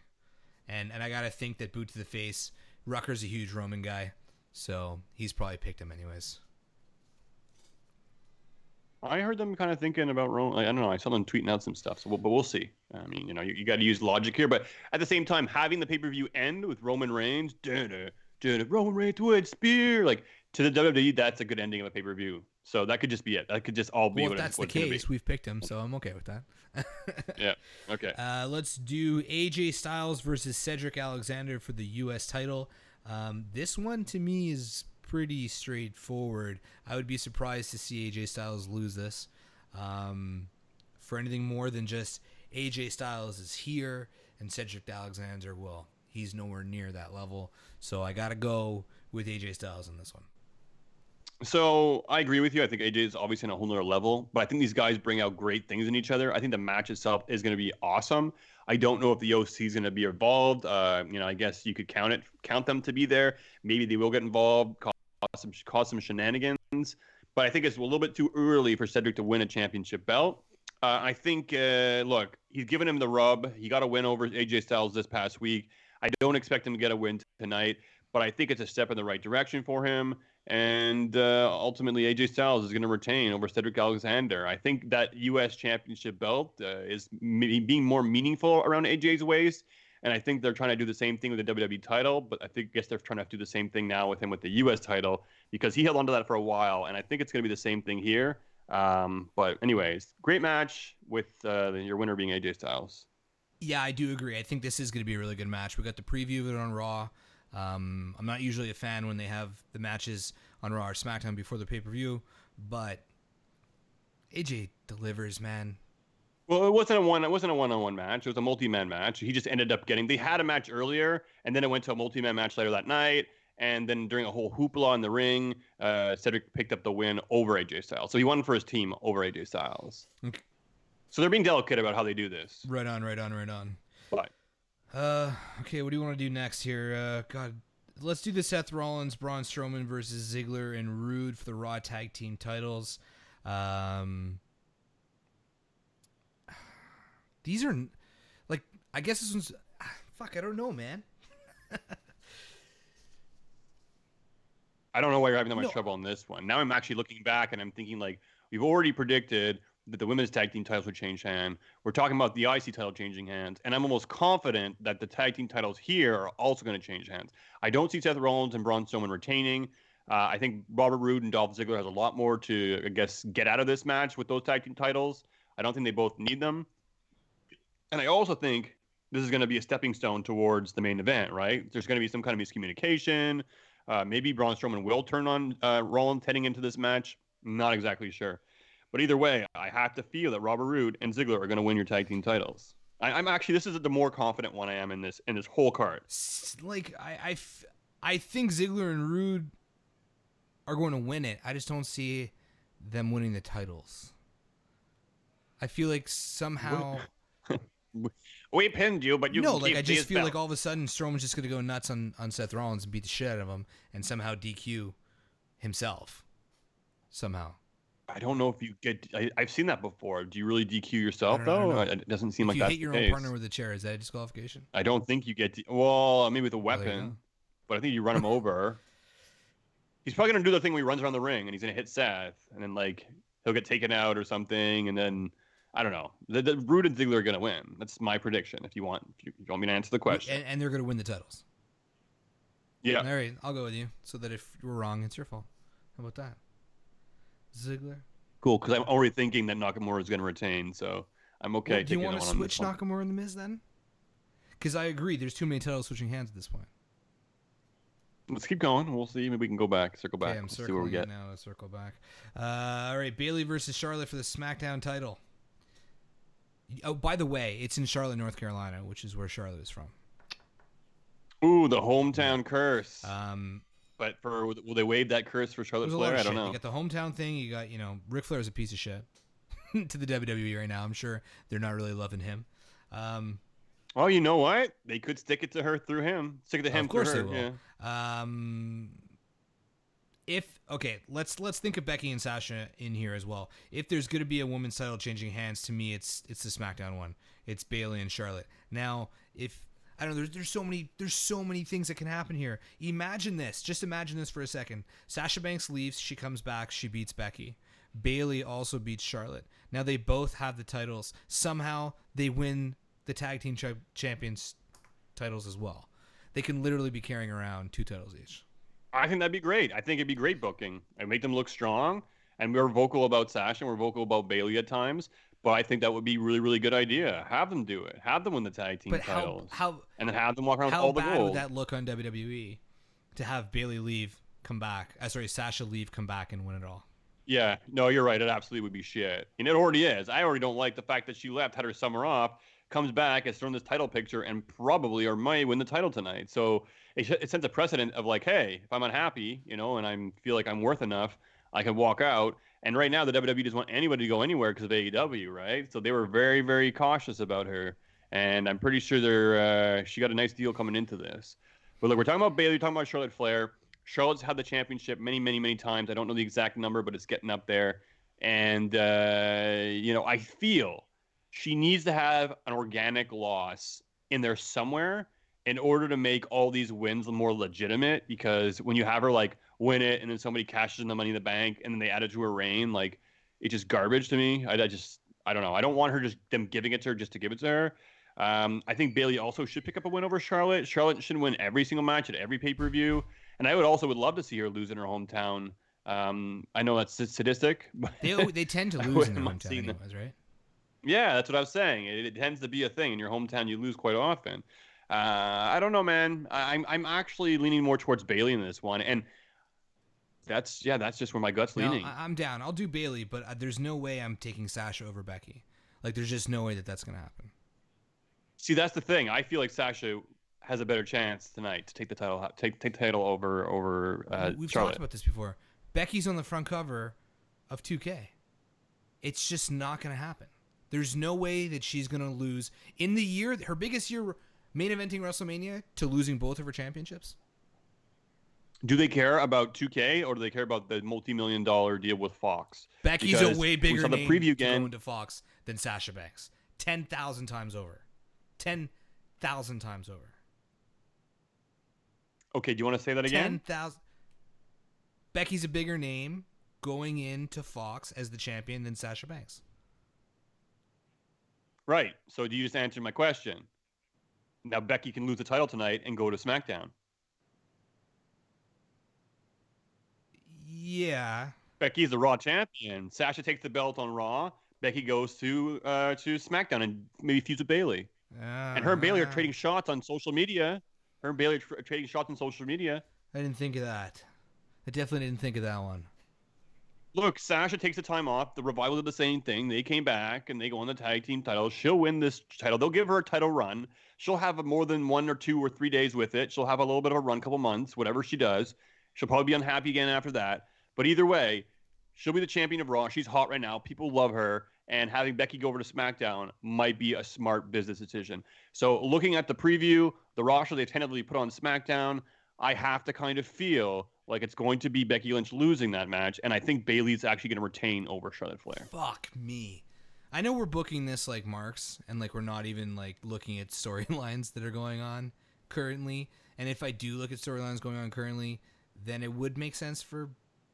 And I gotta think that boot to the face. Rucker's a huge Roman guy, so he's probably picked him anyways. I heard them kind of thinking about Roman. I don't know. I saw them tweeting out some stuff. So, but we'll see. I mean, you got to use logic here. But at the same time, having the pay-per-view end with Roman Reigns, Roman Reigns would spear, like to the WWE, that's a good ending of a pay-per-view. So that could just be it. That could just all be what that's the case. We've picked him, so I'm okay with that. Yeah. Okay. Let's do AJ Styles versus Cedric Alexander for the U.S. title. This one to me is pretty straightforward. I would be surprised to see AJ Styles lose this for anything more than just AJ Styles is here and Cedric Alexander, well, he's nowhere near that level. So I got to go with AJ Styles on this one. So I agree with you. I think AJ is obviously on a whole nother level, but I think these guys bring out great things in each other. I think the match itself is going to be awesome. I don't know if the OC is going to be involved. I guess you could count them to be there. Maybe they will get involved, cause some shenanigans. But I think it's a little bit too early for Cedric to win a championship belt. I think, look, he's given him the rub. He got a win over AJ Styles this past week. I don't expect him to get a win tonight, but I think it's a step in the right direction for him. And ultimately, AJ Styles is going to retain over Cedric Alexander. I think that U.S. Championship belt is being more meaningful around AJ's waist. And I think they're trying to do the same thing with the WWE title. But I guess they're trying to do the same thing now with him with the U.S. title because he held onto that for a while. And I think it's going to be the same thing here. But anyways, great match with your winner being AJ Styles. Yeah, I do agree. I think this is going to be a really good match. We got the preview of it on Raw. I'm not usually a fan when they have the matches on Raw or SmackDown before the pay-per-view, but AJ delivers, man. Well, it wasn't a one-on-one match. It was a multi-man match. He just ended up they had a match earlier, and then it went to a multi-man match later that night. And then during a whole hoopla in the ring, Cedric picked up the win over AJ Styles. So he won for his team over AJ Styles. Okay. So they're being delicate about how they do this. Right on. But. Okay, what do you want to do next here? Let's do the Seth Rollins, Braun Strowman versus Ziggler and Rude for the Raw Tag Team titles. These are, like, I guess this one's, I don't know, man. I don't know why you're having that much trouble on this one. Now I'm actually looking back and I'm thinking, like, we've already predicted that the women's tag team titles would change hands. We're talking about the IC title changing hands, and I'm almost confident that the tag team titles here are also going to change hands. I don't see Seth Rollins and Braun Strowman retaining. I think Robert Roode and Dolph Ziggler has a lot more to, I guess, get out of this match with those tag team titles. I don't think they both need them. And I also think this is going to be a stepping stone towards the main event, right? There's going to be some kind of miscommunication. Maybe Braun Strowman will turn on Rollins heading into this match. Not exactly sure. But either way, I have to feel that Robert Roode and Ziggler are going to win your tag team titles. I'm actually, this is the more confident one I am in this whole card. Like, I think Ziggler and Rude are going to win it. I just don't see them winning the titles. I feel like somehow... We pinned you, but you no, can like keep I just these feel like belts. all of a sudden Strowman's just going to go nuts on Seth Rollins and beat the shit out of him and somehow DQ himself. Somehow. I don't know if you get. I've seen that before. Do you really DQ yourself I though? don't know. It doesn't seem If like you that's hit your the own case. partner with a chair, is that a disqualification? I don't think you get. Well, maybe with a there you weapon, go. but I think you run him over. He's probably gonna do the thing where he runs around the ring and he's gonna hit Seth, and then like he'll get taken out or something, and then I don't know. The Roode and Ziggler are gonna win. That's my prediction. If you want me to answer the question, And they're going to win the titles. yeah. All right, I'll go with you. So that if we're wrong, it's your fault. How about that? Ziggler. Cool, because I'm already thinking that Nakamura is going to retain, so I'm okay. Well, do you taking want to that one on this switch one. Nakamura and The Miz then? Because I agree, there's too many titles switching hands at this point. Let's keep going. We'll see. Maybe we can go back, circle back. Okay, I'm We'll see where we circling get. it now to circle back. All right, Bayley versus Charlotte for the SmackDown title. Oh, by the way, it's in Charlotte, North Carolina, which is where Charlotte is from. Ooh, the hometown curse. Um, But will they waive that curse for Charlotte There's a lot Flair? of I don't shit. know. You got the hometown thing. You got, Ric Flair is a piece of shit to the WWE right now. I'm sure they're not really loving him. Oh, you know what? They could stick it to her through him. Stick it to him Of course through they her. will. Yeah. Let's think of Becky and Sasha in here as well. If there's going to be a women's title changing hands, to me, it's the SmackDown one. It's Bayley and Charlotte. Now, if I don't know, there's so many things that can happen here. Imagine this. Just imagine this for a second. Sasha Banks leaves. She comes back. She beats Becky. Bayley also beats Charlotte. Now they both have the titles. Somehow they win the tag team champions titles as well. They can literally be carrying around 2 titles each. I think that'd be great. I think it'd be great booking. And make them look strong. And we're vocal about Sasha and we're vocal about Bayley at times. But I think that would be really, really good idea. Have them do it. Have them win the tag team titles. And then have them walk around with how all the bad gold. would that look on WWE to have Bayley leave, come back? Sasha leave, come back, and win it all. Yeah, no, you're right. It absolutely would be shit. And it already is. I already don't like the fact that she left, had her summer off, comes back, has thrown this title picture, and probably or might win the title tonight. So it sets a precedent of like, hey, if I'm unhappy, and I feel like I'm worth enough, I can walk out. And right now, the WWE doesn't want anybody to go anywhere because of AEW, right? So they were very, very cautious about her. And I'm pretty sure she got a nice deal coming into this. But look, we're talking about Bayley, we're talking about Charlotte Flair. Charlotte's had the championship many, many, many times. I don't know the exact number, but it's getting up there. And, I feel she needs to have an organic loss in there somewhere in order to make all these wins more legitimate. Because when you have her, like, win it and then somebody cashes in the Money in the Bank and then they add it to her reign, like, it's just garbage to me. I don't know. I don't want them giving it to her just to give it to her. I think Bayley also should pick up a win over Charlotte. Charlotte should win every single match at every pay-per-view. And I would love to see her lose in her hometown. I know that's sadistic. But They tend to lose in their hometown anyways, right? Yeah, that's what I was saying. It tends to be a thing. In your hometown, you lose quite often. I don't know, man. I'm actually leaning more towards Bayley in this one. And that's just where my gut's leaning. I'm down. I'll do Bayley, but there's no way I'm taking Sasha over Becky. Like, there's just no way that's going to happen. See, that's the thing. I feel like Sasha has a better chance tonight to take the title, take the title over We've Charlotte. talked about this before. Becky's on the front cover of 2K. It's just not going to happen. There's no way that she's going to lose in the year, her biggest year, main eventing WrestleMania, to losing both of her championships. Do they care about 2K or do they care about the multi-million-dollar deal with Fox? Becky's Because a way we bigger saw the name preview to again. go into Fox than Sasha Banks. 10,000 times over. 10,000 times over. Okay, do you want to say that again? 10,000. Becky's a bigger name going into Fox as the champion than Sasha Banks. Right. So do you just answer my question? Now Becky can lose the title tonight and go to SmackDown. Yeah. Becky's the Raw champion. Sasha takes the belt on Raw. Becky goes to SmackDown and maybe feuds with Bayley. And her and Bayley are trading shots on social media. Her and Bayley are trading shots on social media. I didn't think of that. I definitely didn't think of that one. Look, Sasha takes the time off. The Revival did the same thing. They came back and they go on the tag team title. She'll win this title. They'll give her a title run. She'll have more than 1 or 2 or 3 days with it. She'll have a little bit of a run, couple months, whatever she does. She'll probably be unhappy again after that. But either way, she'll be the champion of Raw. She's hot right now. People love her. And having Becky go over to SmackDown might be a smart business decision. So looking at the preview, the roster they tentatively put on SmackDown, I have to kind of feel like it's going to be Becky Lynch losing that match, and I think Bayley's actually going to retain over Charlotte Flair. Fuck me. I know we're booking this like Marks, and like we're not even like looking at storylines that are going on currently. And if I do look at storylines going on currently, then it would make sense for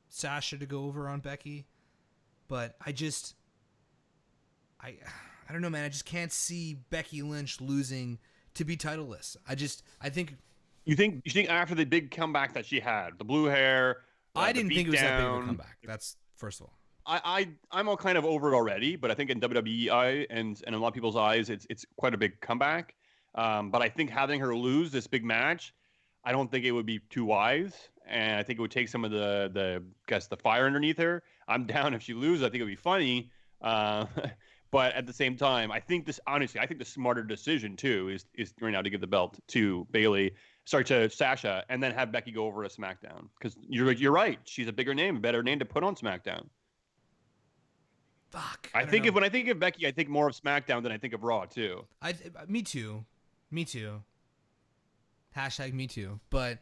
Sasha to go over on Becky. But I don't know, man. I just can't see Becky Lynch losing to be titleless. I think. You think after the big comeback that she had, the blue hair, I didn't think it was that big of a comeback. That's first of all. I'm all kind of over it already, but I think in WWE and in a lot of people's eyes, it's quite a big comeback. But I think having her lose this big match, I don't think it would be too wise, and I think it would take some of the fire underneath her. I'm down if she loses. I think it would be funny. But at the same time, I think the smarter decision too is right now to give the belt to Sasha, and then have Becky go over to SmackDown, because you're right. She's a bigger name, a better name to put on SmackDown. Fuck. When I think of Becky, I think more of SmackDown than I think of Raw too. Me too. Hashtag me too. But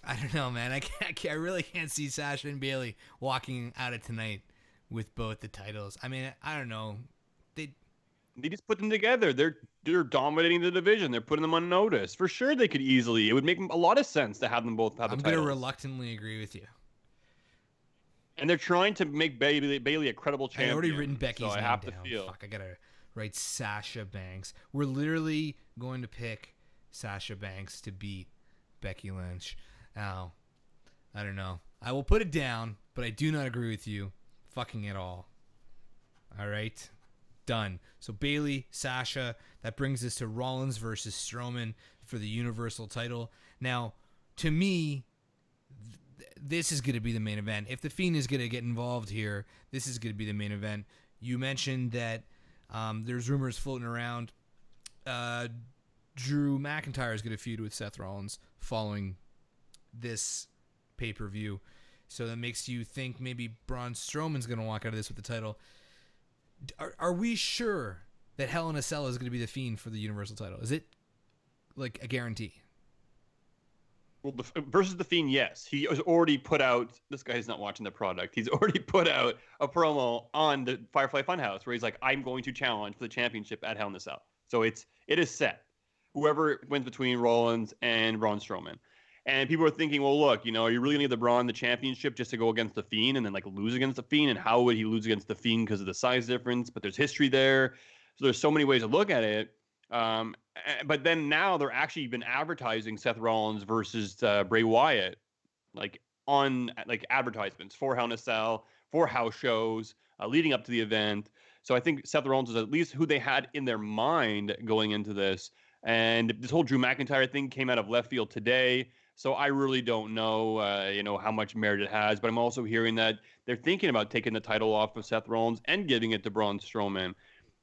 I don't know, man. I really can't see Sasha and Bayley walking out of tonight with both the titles. I mean, I don't know. They just put them together. They're dominating the division. They're putting them on notice. For sure, they could easily. It would make a lot of sense to have them both have the titles. I'm going to reluctantly agree with you. And they're trying to make Bayley a credible champion. I already written Becky's name I have down. to feel. Fuck, I got to write Sasha Banks. We're literally going to pick Sasha Banks to beat Becky Lynch. Now, I don't know. I will put it down, but I do not agree with you fucking at all. All right? Done. So Bayley, Sasha, that brings us to Rollins versus Strowman for the Universal title. Now, to me, this is going to be the main event. If the Fiend is going to get involved here, this is going to be the main event. You mentioned that there's rumors floating around. Drew McIntyre is going to feud with Seth Rollins following this pay-per-view. So that makes you think maybe Braun Strowman's going to walk out of this with the title. Are we sure that Hell in a Cell is going to be the Fiend for the Universal title? Is it like a guarantee? Well, versus the Fiend, yes. He has already put out. This guy is not watching the product. He's already put out a promo on the Firefly Funhouse where he's like, "I'm going to challenge for the championship at Hell in a Cell." So it is set. Whoever wins between Rollins and Braun Strowman. And people are thinking, well, look, are you really going to give the Braun the championship just to go against the Fiend and then lose against the Fiend? And how would he lose against the Fiend because of the size difference? But there's history there. So there's so many ways to look at it. But then now they're actually been advertising Seth Rollins versus Bray Wyatt, on advertisements for Hell in a Cell, for house shows, leading up to the event. So I think Seth Rollins is at least who they had in their mind going into this. And this whole Drew McIntyre thing came out of left field today. So I really don't know, how much merit it has. But I'm also hearing that they're thinking about taking the title off of Seth Rollins and giving it to Braun Strowman,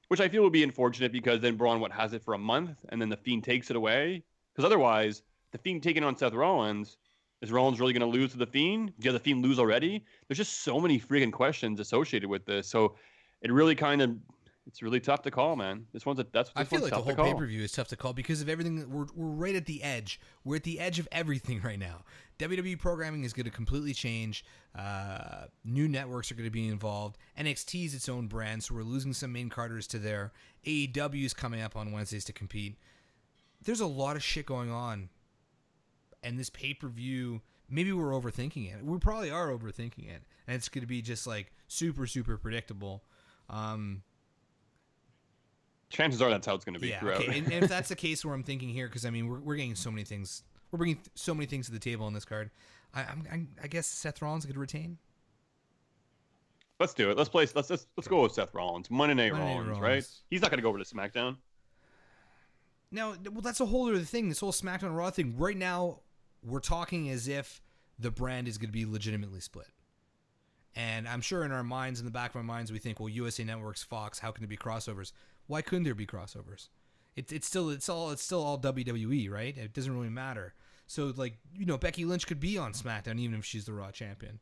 which I feel would be unfortunate because then Braun has it for a month and then the Fiend takes it away. Because otherwise, the Fiend taking on Seth Rollins, is Rollins really going to lose to the Fiend? Did the Fiend lose already? There's just so many freaking questions associated with this. So it really it's really tough to call, man. I feel like the whole pay-per-view is tough to call because of everything. We're right at the edge. We're at the edge of everything right now. WWE programming is going to completely change. New networks are going to be involved. NXT is its own brand, so we're losing some main carders to there. AEW is coming up on Wednesdays to compete. There's a lot of shit going on. And this pay-per-view, maybe we're overthinking it. We probably are overthinking it. And it's going to be just super, super predictable. Chances are that's how it's going to be throughout. Okay. And if that's the case where I'm thinking here, because we're getting so many things, we're bringing so many things to the table on this card. I guess Seth Rollins could retain. Let's do it. Let's go with Seth Rollins. Monday Night Rollins, right? He's not going to go over to SmackDown. Now, well, that's a whole other thing. This whole SmackDown Raw thing. Right now, we're talking as if the brand is going to be legitimately split. And I'm sure in our minds, in the back of our minds, we think, well, USA Network's Fox, how can there be crossovers? Why couldn't there be crossovers? It's still all WWE, right? It doesn't really matter. So like, Becky Lynch could be on SmackDown even if she's the Raw champion.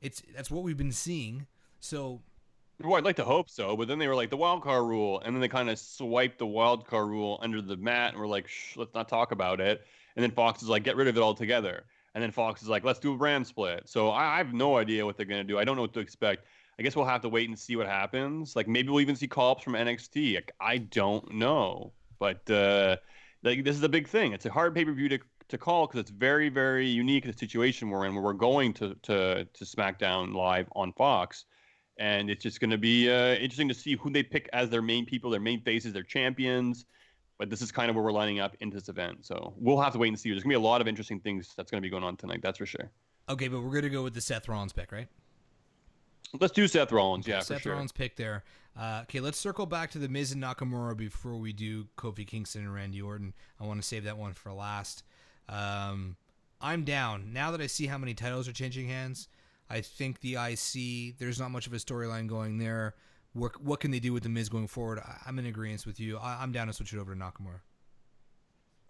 That's what we've been seeing. So, well, I'd like to hope so, but then they were like the wild card rule, and then they kind of swiped the wild card rule under the mat and were like, shh, let's not talk about it. And then Fox is like, get rid of it altogether. And then Fox is like, let's do a brand split. So I have no idea what they're going to do. I don't know what to expect. I guess we'll have to wait and see what happens. Like, maybe we'll even see call-ups from NXT. Like, I don't know. But like, this is a big thing. It's a hard pay-per-view to call because it's very, very unique, the situation we're in, where we're going to SmackDown Live on Fox. And it's just going to be interesting to see who they pick as their main people, their main faces, their champions. But this is kind of where we're lining up into this event. So we'll have to wait and see. There's going to be a lot of interesting things that's going to be going on tonight. That's for sure. Okay, but we're going to go with the Seth Rollins pick, right? Let's do Seth Rollins, yeah, Seth for sure. Rollins pick there. Okay, let's circle back to the Miz and Nakamura before we do Kofi Kingston and Randy Orton. I want to save that one for last. I'm down. Now that I see how many titles are changing hands, I think the IC, there's not much of a storyline going there. What can they do with the Miz going forward? I'm in agreement with you. I'm down to switch it over to Nakamura.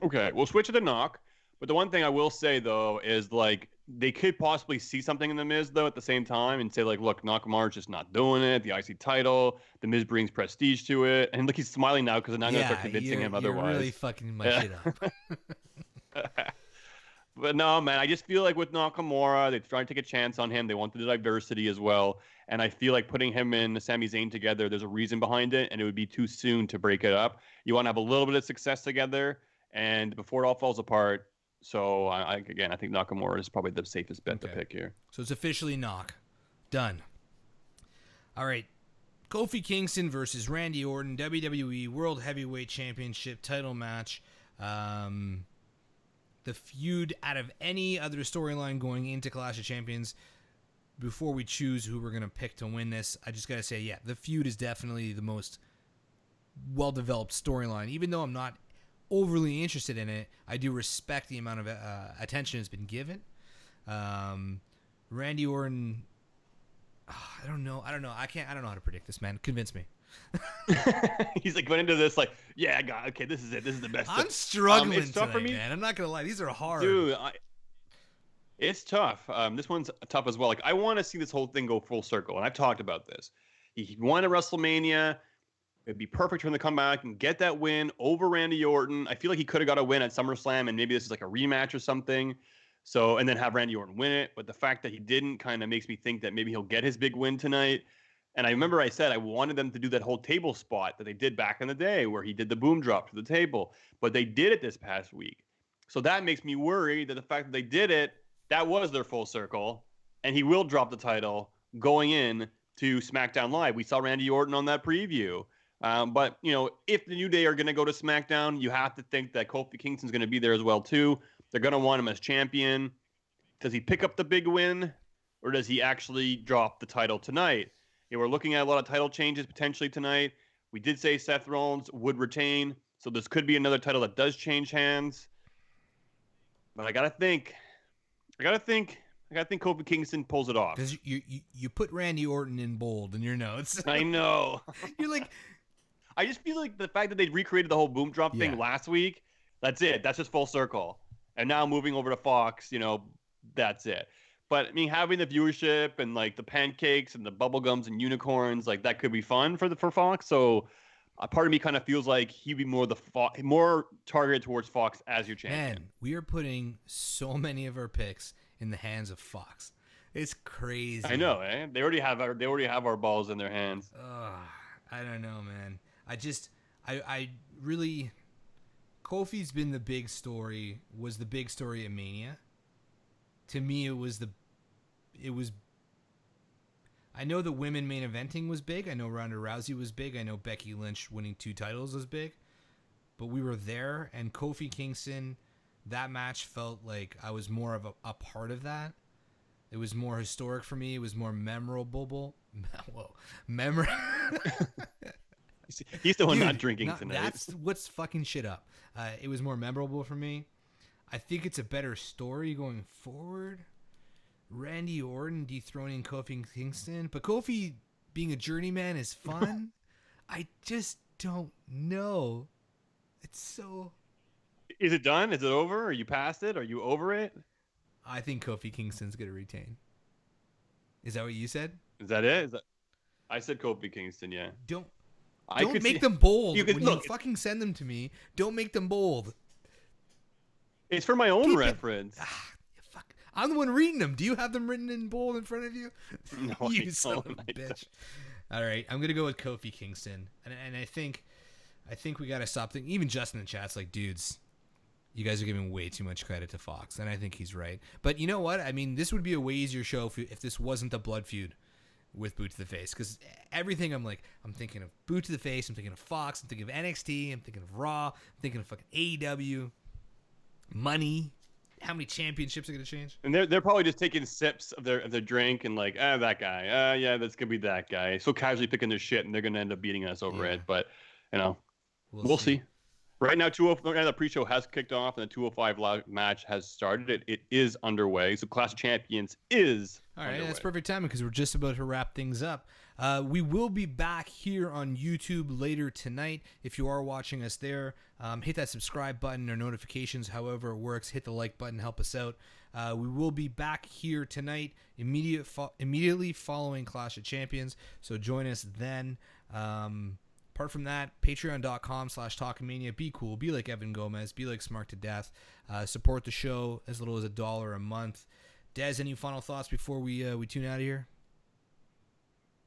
Okay, we'll switch it to Knock. But the one thing I will say, though, is, like, they could possibly see something in The Miz, though, at the same time and say, like, look, Nakamura's just not doing it. The IC title, The Miz brings prestige to it. And, look, he's smiling now because I'm going to start convincing him otherwise. You're really fucking my shit up. But no, man, I just feel like with Nakamura, they're trying to take a chance on him. They want the diversity as well. And I feel like putting him and Sami Zayn together, there's a reason behind it, and it would be too soon to break it up. You want to have a little bit of success together, and before it all falls apart. So, I think Nakamura is probably the safest bet to pick here. So it's officially Knock. Done. All right. Kofi Kingston versus Randy Orton, WWE World Heavyweight Championship title match. The feud out of any other storyline going into Clash of Champions. Before we choose who we're going to pick to win this, I just got to say, yeah, the feud is definitely the most well-developed storyline. Even though I'm not overly interested in it, I do respect the amount of attention that's been given. Randy Orton, I don't know. I don't know how to predict this, man. Convince me. He's like going into this like, yeah, God, okay, this is it. This is the best. I'm struggling it's tough tonight, for me, man. I'm not gonna lie; these are hard, dude. It's tough. This one's tough as well. Like, I want to see this whole thing go full circle, and I've talked about this. He won at WrestleMania. It'd be perfect for him to come back and get that win over Randy Orton. I feel like he could have got a win at SummerSlam, and maybe this is like a rematch or something. So, and then have Randy Orton win it. But the fact that he didn't kind of makes me think that maybe he'll get his big win tonight. And I remember I said I wanted them to do that whole table spot that they did back in the day where he did the boom drop to the table. But they did it this past week. So that makes me worry that the fact that they did it, that was their full circle. And he will drop the title going in to SmackDown Live. We saw Randy Orton on that preview. But, if the New Day are going to go to SmackDown, you have to think that Kofi Kingston's going to be there as well, too. They're going to want him as champion. Does he pick up the big win, or does he actually drop the title tonight? We're looking at a lot of title changes potentially tonight. We did say Seth Rollins would retain, so this could be another title that does change hands. But I gotta think Kofi Kingston pulls it off. Because you put Randy Orton in bold in your notes. I know. You're like, I just feel like the fact that they recreated the whole boom drop thing last week, that's it. That's just full circle. And now moving over to Fox, that's it. But, I mean, having the viewership and, like, the pancakes and the bubblegums and unicorns, like, that could be fun for Fox. So, a part of me kind of feels like he'd be more targeted towards Fox as your champion. Man, we are putting so many of our picks in the hands of Fox. It's crazy. I know, eh? They already have our balls in their hands. I don't know, man. I really, Kofi's been the big story at Mania. To me, I know the women main eventing was big. I know Ronda Rousey was big. I know Becky Lynch winning 2 titles was big. But we were there, and Kofi Kingston, that match felt like I was more of a part of that. It was more historic for me. It was more memorable. Whoa. He's the one not drinking tonight. That's what's fucking shit up. It was more memorable for me. I think it's a better story going forward. Randy Orton dethroning Kofi Kingston, but Kofi being a journeyman is fun. I just don't know. It's so... Is it done? Is it over? Are you past it? Are you over it? I think Kofi Kingston's going to retain. Is that what you said? Is that it? I said Kofi Kingston, yeah. Don't I make see- them bold. You could- when look, you fucking send them to me, don't make them bold. It's for my own Keep it- reference. Fuck. I'm the one reading them. Do you have them written in bold in front of you? No, I You son of don't. a bitch. All right, I'm gonna go with Kofi Kingston, and I think we gotta stop thinking. Even Justin in the chat's like, dudes, you guys are giving way too much credit to Fox, and I think he's right. But you know what? I mean, this would be a way easier show if this wasn't the blood feud with Boot to the Face, because everything I'm thinking of Boot to the Face, I'm thinking of Fox, I'm thinking of NXT, I'm thinking of Raw, I'm thinking of fucking AEW, money. How many championships are gonna change? And they're probably just taking sips of their drink and like, that guy. Yeah, that's gonna be that guy. So casually picking their shit, and they're gonna end up beating us over it. But we'll see. Right now, the pre-show has kicked off, and the 205 Live match has started. It is underway. So Clash of Champions is all right. underway. That's perfect timing because we're just about to wrap things up. We will be back here on YouTube later tonight. If you are watching us there, hit that subscribe button or notifications, however it works. Hit the like button, help us out. We will be back here tonight, immediately following Clash of Champions. So join us then. Apart from that, patreon.com/talkmania. Be cool. Be like Evan Gomez. Be like Smart to Death. Support the show as little as $1 a month. Des, any final thoughts before we tune out of here?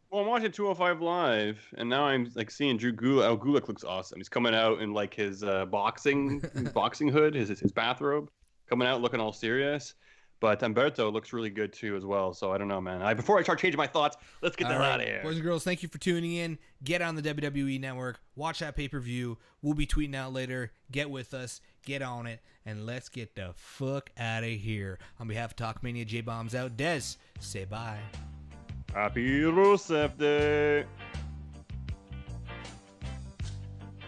Well, I'm watching 205 Live, and now I'm like seeing Drew Gulak. Gulak looks awesome. He's coming out in like his boxing hood, his bathrobe, coming out looking all serious. But Humberto looks really good too as well. So I don't know, man. Before I start changing my thoughts, let's get the hell out of here. Boys and girls, thank you for tuning in. Get on the WWE Network. Watch that pay-per-view. We'll be tweeting out later. Get with us. Get on it. And let's get the fuck out of here. On behalf of Talkmania, J-Bombs out. Des, say bye. Happy Rusev Day.